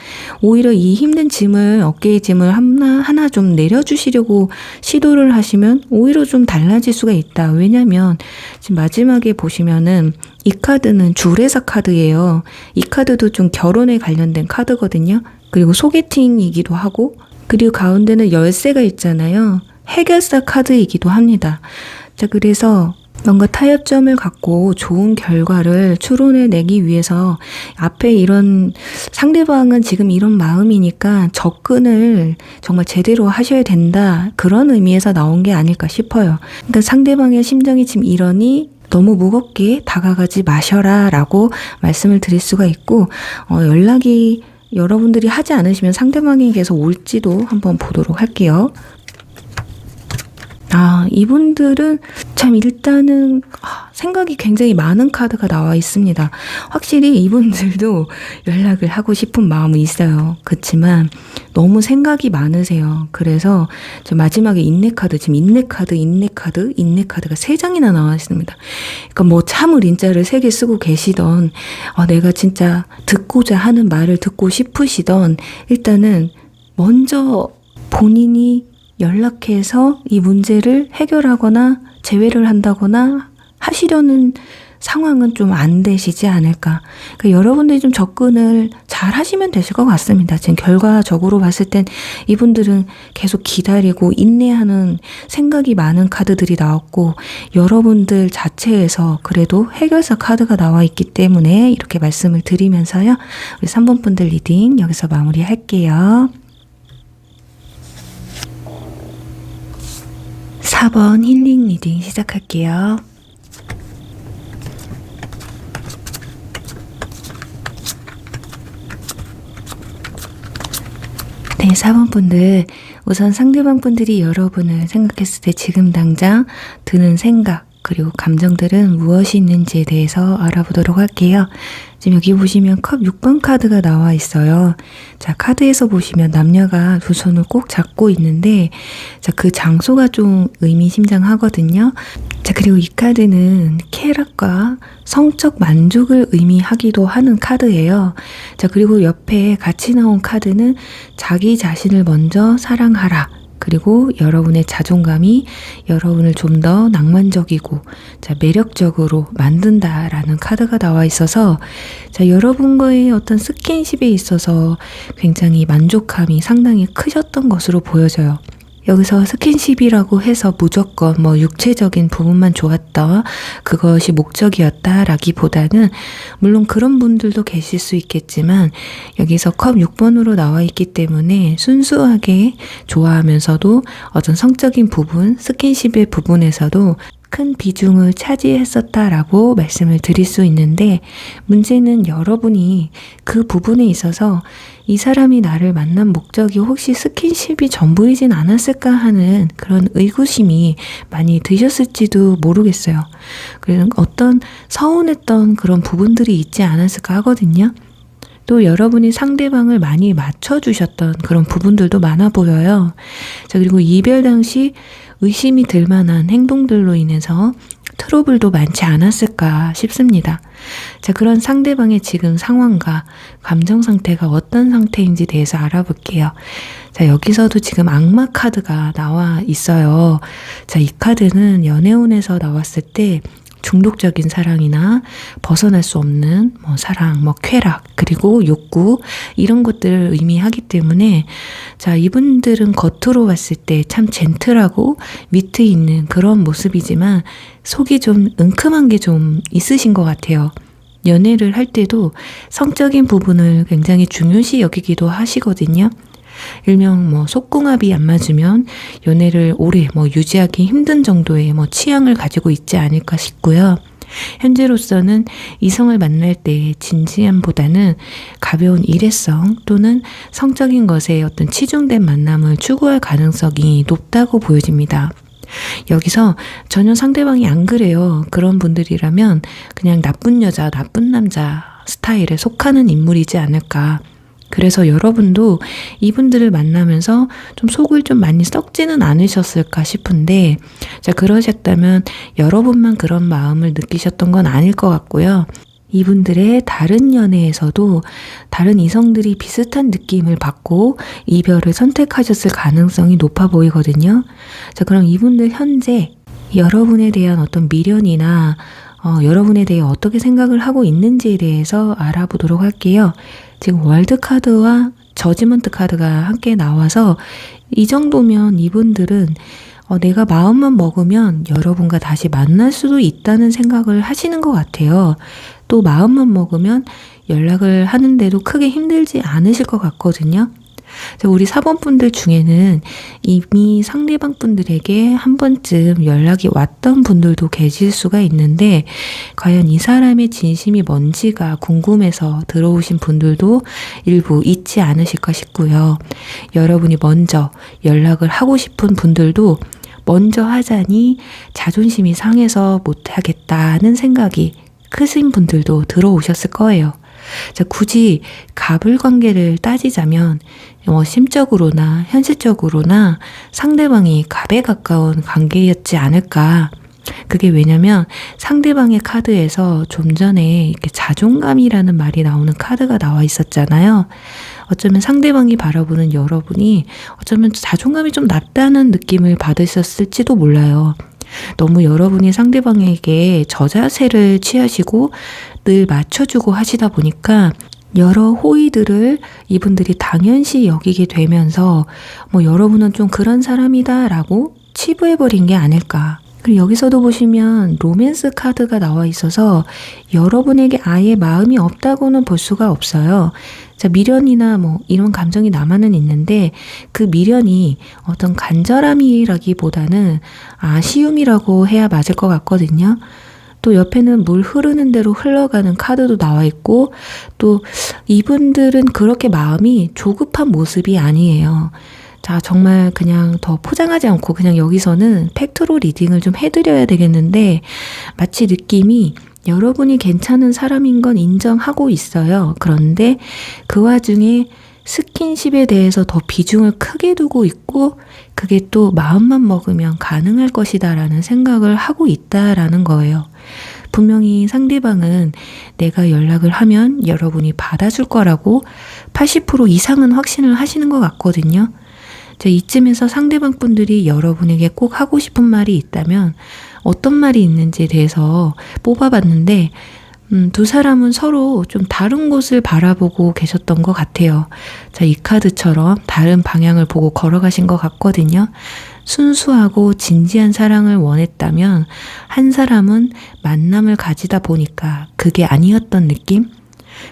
Speaker 1: 오히려 이 힘든 짐을, 어깨의 짐을 하나 좀 내려주시려고 시도를 하시면 오히려 좀 달라질 수가 있다. 왜냐면 지금 마지막에 보시면은 이 카드는 주례사 카드예요. 이 카드도 좀 결혼에 관련된 카드거든요. 그리고 소개팅이기도 하고, 그리고 가운데는 열쇠가 있잖아요. 해결사 카드이기도 합니다. 자, 그래서 뭔가 타협점을 갖고 좋은 결과를 추론해내기 위해서 앞에 이런, 상대방은 지금 이런 마음이니까 접근을 정말 제대로 하셔야 된다, 그런 의미에서 나온 게 아닐까 싶어요. 그러니까 상대방의 심정이 지금 이러니 너무 무겁게 다가가지 마셔라 라고 말씀을 드릴 수가 있고, 연락이 여러분들이 하지 않으시면 상대방에게서 올지도 한번 보도록 할게요. 이분들은 참 일단은 생각이 굉장히 많은 카드가 나와 있습니다. 확실히 이분들도 연락을 하고 싶은 마음은 있어요. 그렇지만 너무 생각이 많으세요. 그래서 저 마지막에 인내 카드, 지금 인내 카드가 3장이나 나와 있습니다. 그러니까 참을 인자를 3개 쓰고 계시던, 내가 진짜 듣고자 하는 말을 듣고 싶으시던, 일단은 먼저 본인이 연락해서 이 문제를 해결하거나 제외를 한다거나 하시려는 상황은 좀 안 되시지 않을까. 그러니까 여러분들이 좀 접근을 잘 하시면 되실 것 같습니다. 지금 결과적으로 봤을 땐 이분들은 계속 기다리고 인내하는 생각이 많은 카드들이 나왔고, 여러분들 자체에서 그래도 해결사 카드가 나와 있기 때문에 이렇게 말씀을 드리면서요, 우리 3번 분들 리딩 여기서 마무리할게요. 4번 힐링 리딩 시작할게요. 네, 4번 분들, 우선 상대방 분들이 여러분을 생각했을 때 지금 당장 드는 생각, 그리고 감정들은 무엇이 있는지에 대해서 알아보도록 할게요. 지금 여기 보시면 컵 6번 카드가 나와 있어요. 자, 카드에서 보시면 남녀가 두 손을 꼭 잡고 있는데, 자, 그 장소가 좀 의미심장하거든요. 자, 그리고 이 카드는 쾌락과 성적 만족을 의미하기도 하는 카드예요. 자, 그리고 옆에 같이 나온 카드는 자기 자신을 먼저 사랑하라. 그리고 여러분의 자존감이 여러분을 좀 더 낭만적이고 매력적으로 만든다라는 카드가 나와 있어서, 여러분과의 어떤 스킨십에 있어서 굉장히 만족감이 상당히 크셨던 것으로 보여져요. 여기서 스킨십이라고 해서 무조건 육체적인 부분만 좋았다, 그것이 목적이었다라기보다는, 물론 그런 분들도 계실 수 있겠지만 여기서 컵 6번으로 나와 있기 때문에 순수하게 좋아하면서도 어떤 성적인 부분, 스킨십의 부분에서도 큰 비중을 차지했었다라고 말씀을 드릴 수 있는데, 문제는 여러분이 그 부분에 있어서 이 사람이 나를 만난 목적이 혹시 스킨십이 전부이진 않았을까 하는 그런 의구심이 많이 드셨을지도 모르겠어요. 그래서 어떤 서운했던 그런 부분들이 있지 않았을까 하거든요. 또 여러분이 상대방을 많이 맞춰주셨던 그런 부분들도 많아 보여요. 자, 그리고 이별 당시 의심이 들 만한 행동들로 인해서 트러블도 많지 않았을까 싶습니다. 자, 그런 상대방의 지금 상황과 감정 상태가 어떤 상태인지 대해서 알아볼게요. 자, 여기서도 지금 악마 카드가 나와 있어요. 자, 이 카드는 연애운에서 나왔을 때 중독적인 사랑이나 벗어날 수 없는 사랑, 쾌락, 그리고 욕구, 이런 것들을 의미하기 때문에, 자, 이분들은 겉으로 봤을 때 참 젠틀하고 위트 있는 그런 모습이지만 속이 좀 은큼한 게 좀 있으신 것 같아요. 연애를 할 때도 성적인 부분을 굉장히 중요시 여기기도 하시거든요. 일명 속궁합이 안 맞으면 연애를 오래 유지하기 힘든 정도의 취향을 가지고 있지 않을까 싶고요. 현재로서는 이성을 만날 때 진지함보다는 가벼운 일회성 또는 성적인 것에 어떤 치중된 만남을 추구할 가능성이 높다고 보여집니다. 여기서 전혀 상대방이 안 그래요. 그런 분들이라면 그냥 나쁜 여자, 나쁜 남자 스타일에 속하는 인물이지 않을까. 그래서 여러분도 이분들을 만나면서 좀 속을 좀 많이 썩지는 않으셨을까 싶은데, 자, 그러셨다면 여러분만 그런 마음을 느끼셨던 건 아닐 것 같고요. 이분들의 다른 연애에서도 다른 이성들이 비슷한 느낌을 받고 이별을 선택하셨을 가능성이 높아 보이거든요. 자, 그럼 이분들 현재 여러분에 대한 어떤 미련이나 여러분에 대해 어떻게 생각을 하고 있는지에 대해서 알아보도록 할게요. 지금 월드 카드와 저지먼트 카드가 함께 나와서 이 정도면 이분들은 내가 마음만 먹으면 여러분과 다시 만날 수도 있다는 생각을 하시는 것 같아요. 또 마음만 먹으면 연락을 하는데도 크게 힘들지 않으실 것 같거든요. 우리 4번 분들 중에는 이미 상대방 분들에게 한 번쯤 연락이 왔던 분들도 계실 수가 있는데, 과연 이 사람의 진심이 뭔지가 궁금해서 들어오신 분들도 일부 있지 않으실까 싶고요. 여러분이 먼저 연락을 하고 싶은 분들도 먼저 하자니 자존심이 상해서 못하겠다는 생각이 크신 분들도 들어오셨을 거예요. 자, 굳이 갑을 관계를 따지자면 심적으로나 현실적으로나 상대방이 갑에 가까운 관계였지 않을까. 그게 왜냐면 상대방의 카드에서 좀 전에 이렇게 자존감이라는 말이 나오는 카드가 나와 있었잖아요. 어쩌면 상대방이 바라보는 여러분이 어쩌면 자존감이 좀 낮다는 느낌을 받으셨을지도 몰라요. 너무 여러분이 상대방에게 저자세를 취하시고 늘 맞춰주고 하시다 보니까 여러 호의들을 이분들이 당연시 여기게 되면서 여러분은 좀 그런 사람이다 라고 치부해버린 게 아닐까. 그리고 여기서도 보시면 로맨스 카드가 나와 있어서 여러분에게 아예 마음이 없다고는 볼 수가 없어요. 자, 미련이나 이런 감정이 남아는 있는데 그 미련이 어떤 간절함이라기보다는 아쉬움이라고 해야 맞을 것 같거든요. 또 옆에는 물 흐르는 대로 흘러가는 카드도 나와 있고, 또 이분들은 그렇게 마음이 조급한 모습이 아니에요. 자, 정말 그냥 더 포장하지 않고 그냥 여기서는 팩트로 리딩을 좀 해드려야 되겠는데, 마치 느낌이 여러분이 괜찮은 사람인 건 인정하고 있어요. 그런데 그 와중에 스킨십에 대해서 더 비중을 크게 두고 있고, 그게 또 마음만 먹으면 가능할 것이다 라는 생각을 하고 있다라는 거예요. 분명히 상대방은 내가 연락을 하면 여러분이 받아줄 거라고 80% 이상은 확신을 하시는 것 같거든요. 이쯤에서 상대방 분들이 여러분에게 꼭 하고 싶은 말이 있다면 어떤 말이 있는지에 대해서 뽑아봤는데, 두 사람은 서로 좀 다른 곳을 바라보고 계셨던 것 같아요. 자, 이 카드처럼 다른 방향을 보고 걸어가신 것 같거든요. 순수하고 진지한 사랑을 원했다면 한 사람은 만남을 가지다 보니까 그게 아니었던 느낌?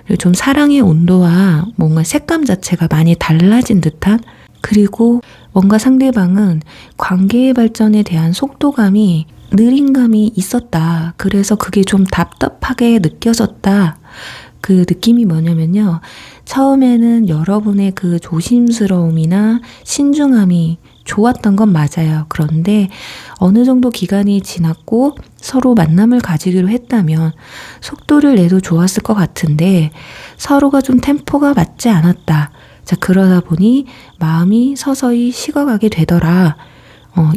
Speaker 1: 그리고 좀 사랑의 온도와 뭔가 색감 자체가 많이 달라진 듯한, 그리고 뭔가 상대방은 관계의 발전에 대한 속도감이 느린 감이 있었다. 그래서 그게 좀 답답하게 느껴졌다. 그 느낌이 뭐냐면요. 처음에는 여러분의 그 조심스러움이나 신중함이 좋았던 건 맞아요. 그런데 어느 정도 기간이 지났고 서로 만남을 가지기로 했다면 속도를 내도 좋았을 것 같은데 서로가 좀 템포가 맞지 않았다. 자, 그러다 보니 마음이 서서히 식어가게 되더라.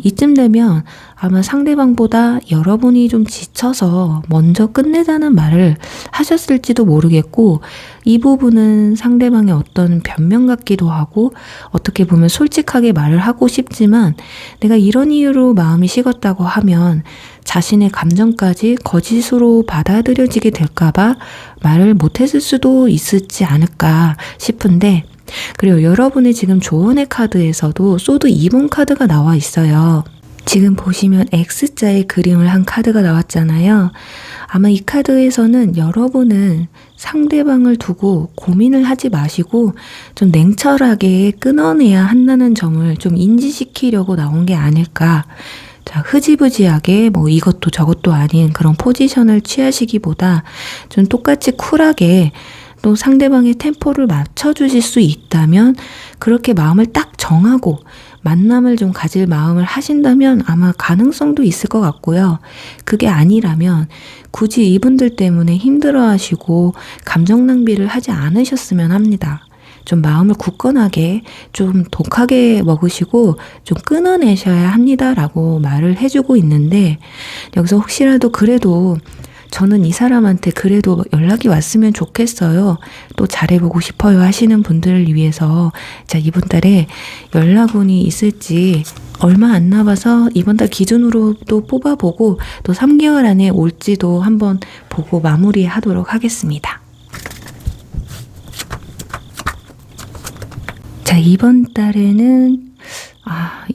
Speaker 1: 이쯤 되면 아마 상대방보다 여러분이 좀 지쳐서 먼저 끝내자는 말을 하셨을지도 모르겠고, 이 부분은 상대방의 어떤 변명 같기도 하고, 어떻게 보면 솔직하게 말을 하고 싶지만, 내가 이런 이유로 마음이 식었다고 하면 자신의 감정까지 거짓으로 받아들여지게 될까봐 말을 못했을 수도 있지 않을까 싶은데, 그리고 여러분의 지금 조언의 카드에서도 소드 2번 카드가 나와 있어요. 지금 보시면 X자의 그림을 한 카드가 나왔잖아요. 아마 이 카드에서는 여러분은 상대방을 두고 고민을 하지 마시고 좀 냉철하게 끊어내야 한다는 점을 좀 인지시키려고 나온 게 아닐까. 자, 흐지부지하게 뭐 이것도 저것도 아닌 그런 포지션을 취하시기보다 좀 똑같이 쿨하게 또 상대방의 템포를 맞춰주실 수 있다면 그렇게 마음을 딱 정하고 만남을 좀 가질 마음을 하신다면 아마 가능성도 있을 것 같고요. 그게 아니라면 굳이 이분들 때문에 힘들어하시고 감정 낭비를 하지 않으셨으면 합니다. 좀 마음을 굳건하게 좀 독하게 먹으시고 좀 끊어내셔야 합니다라고 말을 해주고 있는데, 여기서 혹시라도 그래도 저는 이 사람한테 그래도 연락이 왔으면 좋겠어요, 또 잘해보고 싶어요 하시는 분들을 위해서 자, 이번 달에 연락운이 있을지 얼마 안 남아서 이번 달 기준으로 또 뽑아보고 또 3개월 안에 올지도 한번 보고 마무리하도록 하겠습니다. 자, 이번 달에는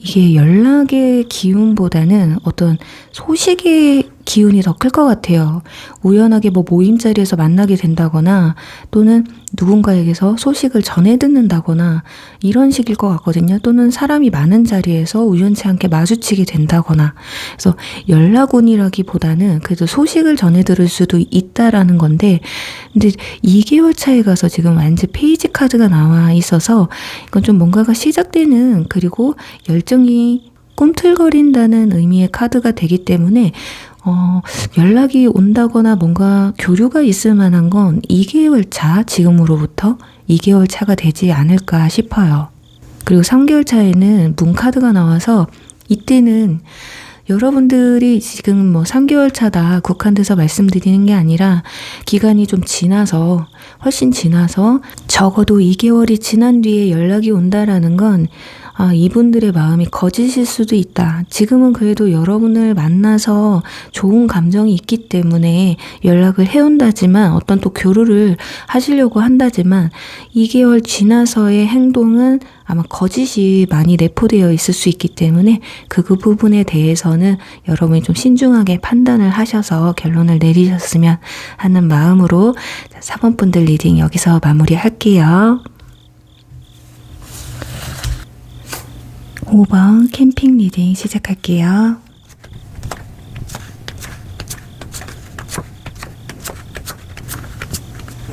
Speaker 1: 이게 연락의 기운보다는 어떤 소식의 기운이 더 클 것 같아요. 우연하게 뭐 모임 자리에서 만나게 된다거나 또는 누군가에게서 소식을 전해 듣는다거나 이런 식일 것 같거든요. 또는 사람이 많은 자리에서 우연치 않게 마주치게 된다거나. 그래서 연락운이라기보다는 그래도 소식을 전해 들을 수도 있다라는 건데, 근데 2개월 차에 가서 지금 완전 페이지 카드가 나와 있어서 이건 좀 뭔가가 시작되는, 그리고 열정이 꿈틀거린다는 의미의 카드가 되기 때문에 연락이 온다거나 뭔가 교류가 있을 만한 건 2개월 차, 지금으로부터 2개월 차가 되지 않을까 싶어요. 그리고 3개월 차에는 문 카드가 나와서 이때는 여러분들이 지금 뭐 3개월 차다 국한돼서 말씀드리는 게 아니라 기간이 좀 지나서, 훨씬 지나서 적어도 2개월이 지난 뒤에 연락이 온다라는 건 이분들의 마음이 거짓일 수도 있다. 지금은 그래도 여러분을 만나서 좋은 감정이 있기 때문에 연락을 해온다지만, 어떤 또 교류를 하시려고 한다지만 2개월 지나서의 행동은 아마 거짓이 많이 내포되어 있을 수 있기 때문에 그 부분에 대해서는 여러분이 좀 신중하게 판단을 하셔서 결론을 내리셨으면 하는 마음으로 4번 분들 리딩 여기서 마무리할게요. 5번 캠핑 리딩 시작할게요.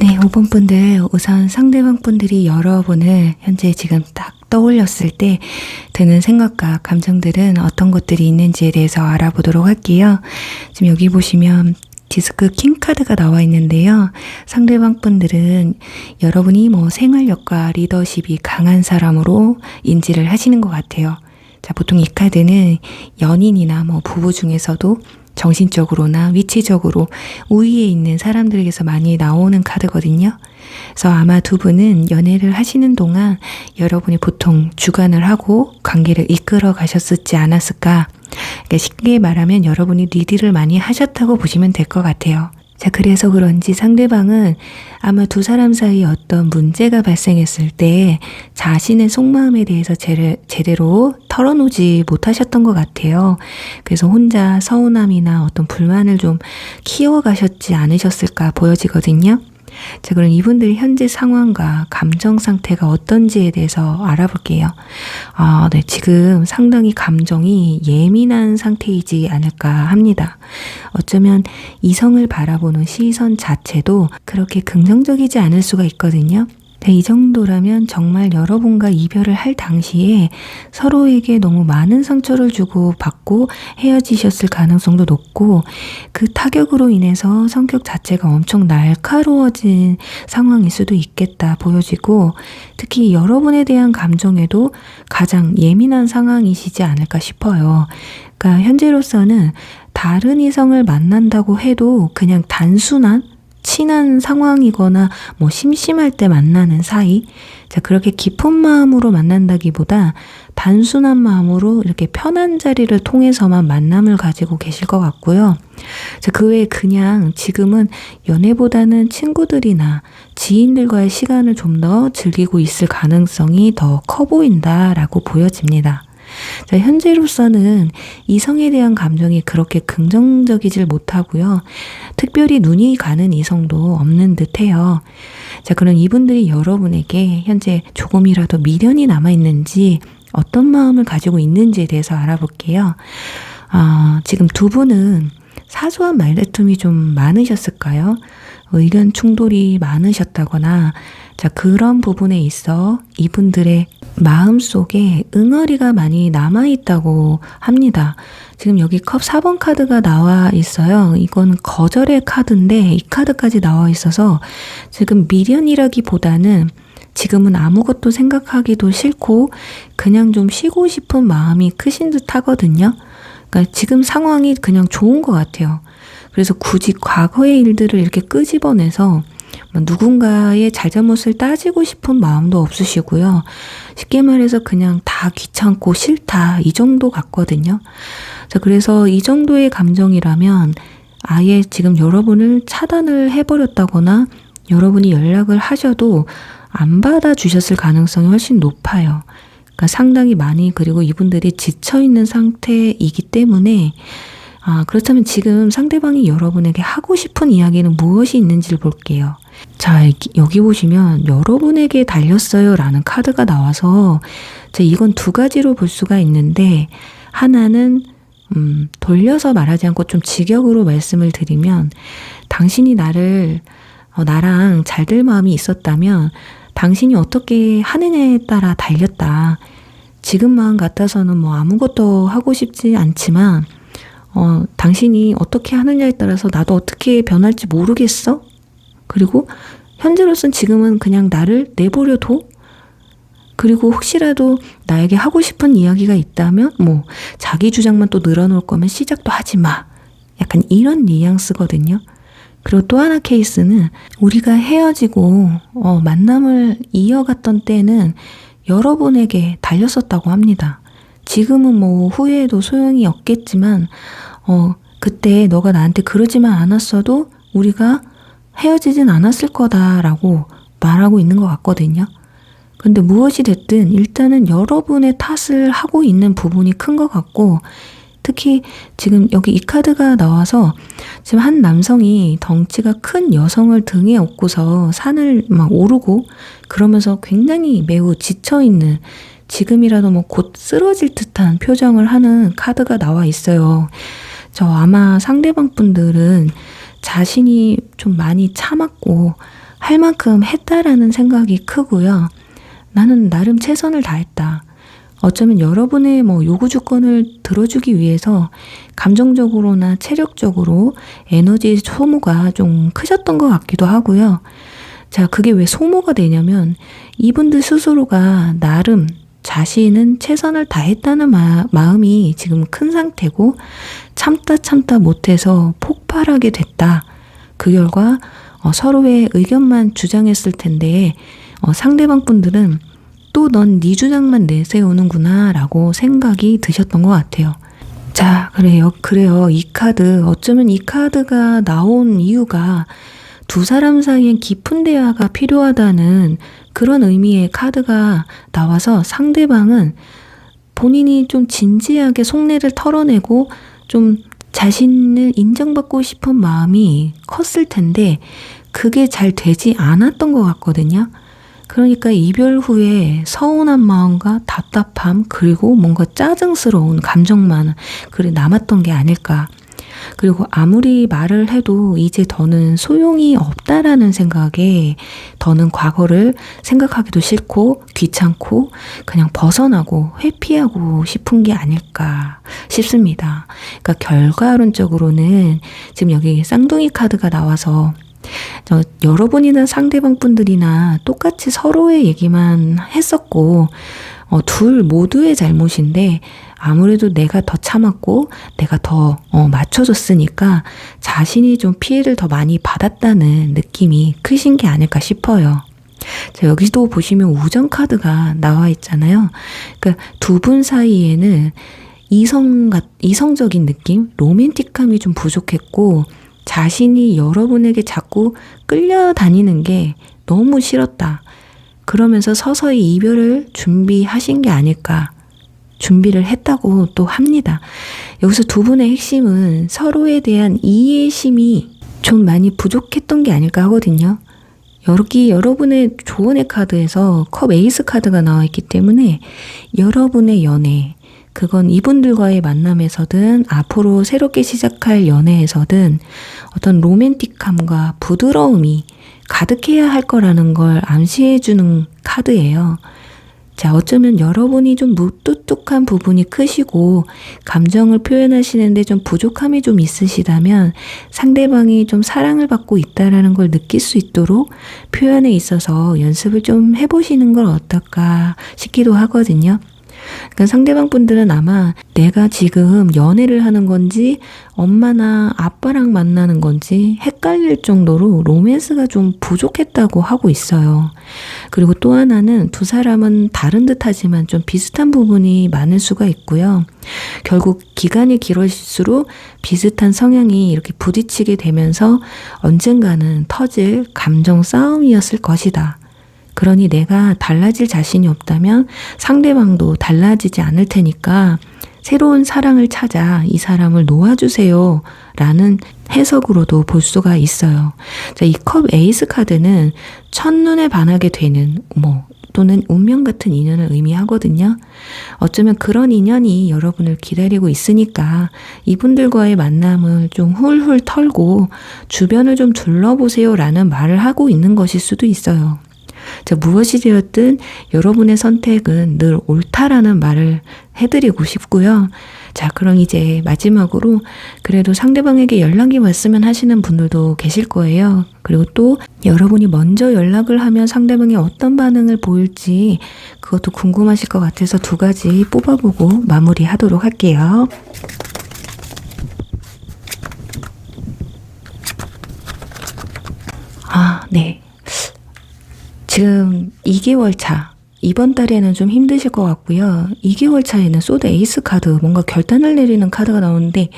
Speaker 1: 네, 5번 분들, 우선 상대방 분들이 여러분을 현재 지금 딱 떠올렸을 때 드는 생각과 감정들은 어떤 것들이 있는지에 대해서 알아보도록 할게요. 지금 여기 보시면 디스크 킹 카드가 나와 있는데요. 상대방 분들은 여러분이 뭐 생활력과 리더십이 강한 사람으로 인지를 하시는 것 같아요. 자, 보통 이 카드는 연인이나 뭐 부부 중에서도 정신적으로나 위치적으로 우위에 있는 사람들에게서 많이 나오는 카드거든요. 그래서 아마 두 분은 연애를 하시는 동안 여러분이 보통 주관을 하고 관계를 이끌어 가셨었지 않았을까. 그러니까 쉽게 말하면 여러분이 리드를 많이 하셨다고 보시면 될 것 같아요. 자, 그래서 그런지 상대방은 아마 두 사람 사이에 어떤 문제가 발생했을 때 자신의 속마음에 대해서 제대로 털어놓지 못하셨던 것 같아요. 그래서 혼자 서운함이나 어떤 불만을 좀 키워가셨지 않으셨을까 보여지거든요. 자, 그럼 이분들의 현재 상황과 감정 상태가 어떤지에 대해서 알아볼게요. 네, 지금 상당히 감정이 예민한 상태이지 않을까 합니다. 어쩌면 이성을 바라보는 시선 자체도 그렇게 긍정적이지 않을 수가 있거든요. 이 정도라면 정말 여러분과 이별을 할 당시에 서로에게 너무 많은 상처를 주고 받고 헤어지셨을 가능성도 높고, 그 타격으로 인해서 성격 자체가 엄청 날카로워진 상황일 수도 있겠다 보여지고, 특히 여러분에 대한 감정에도 가장 예민한 상황이시지 않을까 싶어요. 그러니까 현재로서는 다른 이성을 만난다고 해도 그냥 단순한 친한 상황이거나 뭐 심심할 때 만나는 사이, 자, 그렇게 깊은 마음으로 만난다기보다 단순한 마음으로 이렇게 편한 자리를 통해서만 만남을 가지고 계실 것 같고요. 자, 그 외에 그냥 지금은 연애보다는 친구들이나 지인들과의 시간을 좀 더 즐기고 있을 가능성이 더 커 보인다라고 보여집니다. 자, 현재로서는 이성에 대한 감정이 그렇게 긍정적이질 못하고요. 특별히 눈이 가는 이성도 없는 듯해요. 자, 그럼 이분들이 여러분에게 현재 조금이라도 미련이 남아있는지, 어떤 마음을 가지고 있는지에 대해서 알아볼게요. 지금 두 분은 사소한 말다툼이 좀 많으셨을까요? 의견 충돌이 많으셨다거나, 자, 그런 부분에 있어 이분들의 마음속에 응어리가 많이 남아있다고 합니다. 지금 여기 컵 4번 카드가 나와 있어요. 이건 거절의 카드인데 이 카드까지 나와 있어서 지금 미련이라기보다는 지금은 아무것도 생각하기도 싫고 그냥 좀 쉬고 싶은 마음이 크신 듯 하거든요. 그러니까 지금 상황이 그냥 좋은 것 같아요. 그래서 굳이 과거의 일들을 이렇게 끄집어내서 누군가의 잘잘못을 따지고 싶은 마음도 없으시고요. 쉽게 말해서 그냥 다 귀찮고 싫다, 이 정도 같거든요. 자, 그래서 이 정도의 감정이라면 아예 지금 여러분을 차단을 해버렸다거나 여러분이 연락을 하셔도 안 받아주셨을 가능성이 훨씬 높아요. 그러니까 상당히 많이, 그리고 이분들이 지쳐있는 상태이기 때문에, 그렇다면 지금 상대방이 여러분에게 하고 싶은 이야기는 무엇이 있는지를 볼게요. 자, 여기 보시면 여러분에게 달렸어요 라는 카드가 나와서, 자, 이건 두 가지로 볼 수가 있는데, 하나는 돌려서 말하지 않고 좀 직역으로 말씀을 드리면, 당신이 나랑 잘 될 마음이 있었다면 당신이 어떻게 하느냐에 따라 달렸다. 지금 마음 같아서는 뭐 아무것도 하고 싶지 않지만 당신이 어떻게 하느냐에 따라서 나도 어떻게 변할지 모르겠어? 그리고 현재로서는 지금은 그냥 나를 내버려둬? 그리고 혹시라도 나에게 하고 싶은 이야기가 있다면 뭐 자기 주장만 또 늘어놓을 거면 시작도 하지 마. 약간 이런 뉘앙스거든요. 그리고 또 하나 케이스는 우리가 헤어지고 만남을 이어갔던 때는 여러분에게 달렸었다고 합니다. 지금은 뭐 후회해도 소용이 없겠지만 그때 너가 나한테 그러지만 않았어도 우리가 헤어지진 않았을 거다라고 말하고 있는 것 같거든요. 근데 무엇이 됐든 일단은 여러분의 탓을 하고 있는 부분이 큰 것 같고, 특히 지금 여기 이 카드가 나와서 지금 한 남성이 덩치가 큰 여성을 등에 업고서 산을 막 오르고 그러면서 굉장히 매우 지쳐있는, 지금이라도 뭐 곧 쓰러질 듯한 표정을 하는 카드가 나와 있어요. 저 아마 상대방 분들은 자신이 좀 많이 참았고 할 만큼 했다라는 생각이 크고요. 나는 나름 최선을 다했다. 어쩌면 여러분의 뭐 요구 조건을 들어주기 위해서 감정적으로나 체력적으로 에너지 소모가 좀 크셨던 것 같기도 하고요. 자, 그게 왜 소모가 되냐면 이분들 스스로가 나름 자신은 최선을 다했다는 마음이 지금 큰 상태고 참다 못해서 폭발하게 됐다. 그 결과 서로의 의견만 주장했을 텐데 상대방 분들은 또 넌 네 주장만 내세우는구나 라고 생각이 드셨던 것 같아요. 자, 그래요. 이 카드, 어쩌면 이 카드가 나온 이유가 두 사람 사이엔 깊은 대화가 필요하다는 그런 의미의 카드가 나와서 상대방은 본인이 좀 진지하게 속내를 털어내고 좀 자신을 인정받고 싶은 마음이 컸을 텐데 그게 잘 되지 않았던 것 같거든요. 그러니까 이별 후에 서운한 마음과 답답함 그리고 뭔가 짜증스러운 감정만 남았던 게 아닐까. 그리고 아무리 말을 해도 이제 더는 소용이 없다라는 생각에 더는 과거를 생각하기도 싫고 귀찮고 그냥 벗어나고 회피하고 싶은 게 아닐까 싶습니다. 그러니까 결과론적으로는 지금 여기 쌍둥이 카드가 나와서 여러분이나 상대방 분들이나 똑같이 서로의 얘기만 했었고 둘 모두의 잘못인데 아무래도 내가 더 참았고 내가 더 맞춰줬으니까 자신이 좀 피해를 더 많이 받았다는 느낌이 크신 게 아닐까 싶어요. 자, 여기도 보시면 우정 카드가 나와 있잖아요. 그러니까 두 분 사이에는 이성적인 느낌, 로맨틱함이 좀 부족했고 자신이 여러분에게 자꾸 끌려다니는 게 너무 싫었다. 그러면서 서서히 이별을 준비하신 게 아닐까. 준비를 했다고 또 합니다. 여기서 두 분의 핵심은 서로에 대한 이해심이 좀 많이 부족했던 게 아닐까 하거든요. 여기 여러분의 조언의 카드에서 컵 에이스 카드가 나와 있기 때문에 여러분의 연애, 그건 이분들과의 만남에서든 앞으로 새롭게 시작할 연애에서든 어떤 로맨틱함과 부드러움이 가득해야 할 거라는 걸 암시해주는 카드예요. 자, 어쩌면 여러분이 좀 무뚝뚝한 부분이 크시고 감정을 표현하시는데 좀 부족함이 좀 있으시다면 상대방이 좀 사랑을 받고 있다라는 걸 느낄 수 있도록 표현에 있어서 연습을 좀 해보시는 걸 어떨까 싶기도 하거든요. 그러니까 상대방 분들은 아마 내가 지금 연애를 하는 건지 엄마나 아빠랑 만나는 건지 헷갈릴 정도로 로맨스가 좀 부족했다고 하고 있어요. 그리고 또 하나는 두 사람은 다른 듯 하지만 좀 비슷한 부분이 많을 수가 있고요. 결국 기간이 길어질수록 비슷한 성향이 이렇게 부딪히게 되면서 언젠가는 터질 감정 싸움이었을 것이다. 그러니 내가 달라질 자신이 없다면 상대방도 달라지지 않을 테니까 새로운 사랑을 찾아 이 사람을 놓아주세요 라는 해석으로도 볼 수가 있어요. 자, 이 컵 에이스 카드는 첫눈에 반하게 되는 또는 운명 같은 인연을 의미하거든요. 어쩌면 그런 인연이 여러분을 기다리고 있으니까 이분들과의 만남을 좀 훌훌 털고 주변을 좀 둘러보세요 라는 말을 하고 있는 것일 수도 있어요. 자, 무엇이 되었든 여러분의 선택은 늘 옳다라는 말을 해드리고 싶고요. 자, 그럼 이제 마지막으로 그래도 상대방에게 연락이 왔으면 하시는 분들도 계실 거예요. 그리고 또 여러분이 먼저 연락을 하면 상대방이 어떤 반응을 보일지 그것도 궁금하실 것 같아서 두 가지 뽑아보고 마무리하도록 할게요. 네. 지금 2개월 차, 이번 달에는 좀 힘드실 것 같고요. 2개월 차에는 소드 에이스 카드, 뭔가 결단을 내리는 카드가 나오는데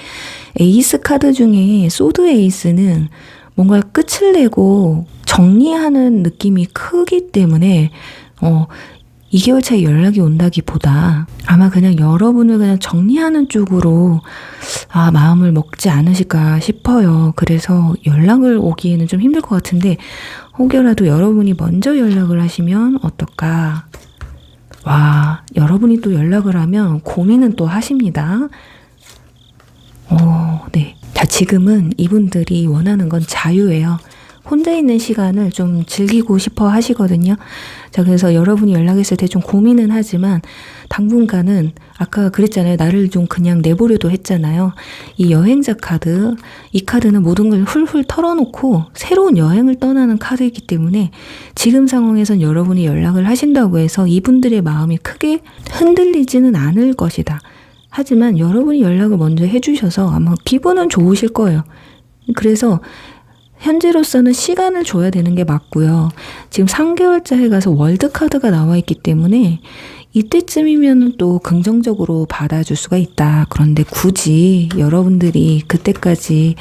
Speaker 1: 에이스 카드 중에 소드 에이스는 뭔가 끝을 내고 정리하는 느낌이 크기 때문에 2개월 차에 연락이 온다기보다 아마 그냥 여러분을 그냥 정리하는 쪽으로 마음을 먹지 않으실까 싶어요. 그래서 연락을 오기에는 좀 힘들 것 같은데 혹여라도 여러분이 먼저 연락을 하시면 어떨까? 여러분이 또 연락을 하면 고민은 또 하십니다. 네. 자, 지금은 이분들이 원하는 건 자유예요. 혼자 있는 시간을 좀 즐기고 싶어 하시거든요. 자, 그래서 여러분이 연락했을 때 좀 고민은 하지만 당분간은 아까 그랬잖아요. 나를 좀 그냥 내보려도 했잖아요. 이 여행자 카드, 이 카드는 모든 걸 훌훌 털어놓고 새로운 여행을 떠나는 카드이기 때문에 지금 상황에선 여러분이 연락을 하신다고 해서 이분들의 마음이 크게 흔들리지는 않을 것이다. 하지만 여러분이 연락을 먼저 해주셔서 아마 기분은 좋으실 거예요. 그래서 현재로서는 시간을 줘야 되는 게 맞고요. 지금 3개월째에 가서 월드카드가 나와 있기 때문에 이때쯤이면 또 긍정적으로 받아줄 수가 있다. 그런데 굳이 여러분들이 그때까지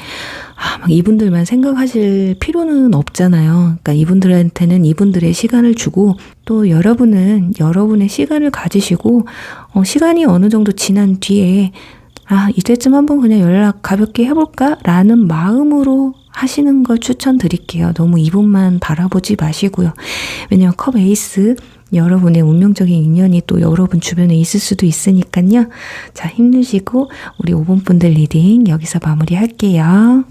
Speaker 1: 막 이분들만 생각하실 필요는 없잖아요. 그러니까 이분들한테는 이분들의 시간을 주고 또 여러분은 여러분의 시간을 가지시고 시간이 어느 정도 지난 뒤에 이때쯤 한번 그냥 연락 가볍게 해볼까? 라는 마음으로 하시는 걸 추천드릴게요. 너무 이분만 바라보지 마시고요. 왜냐면 컵 에이스, 여러분의 운명적인 인연이 또 여러분 주변에 있을 수도 있으니까요. 자, 힘내시고 우리 5번 분들 리딩 여기서 마무리할게요.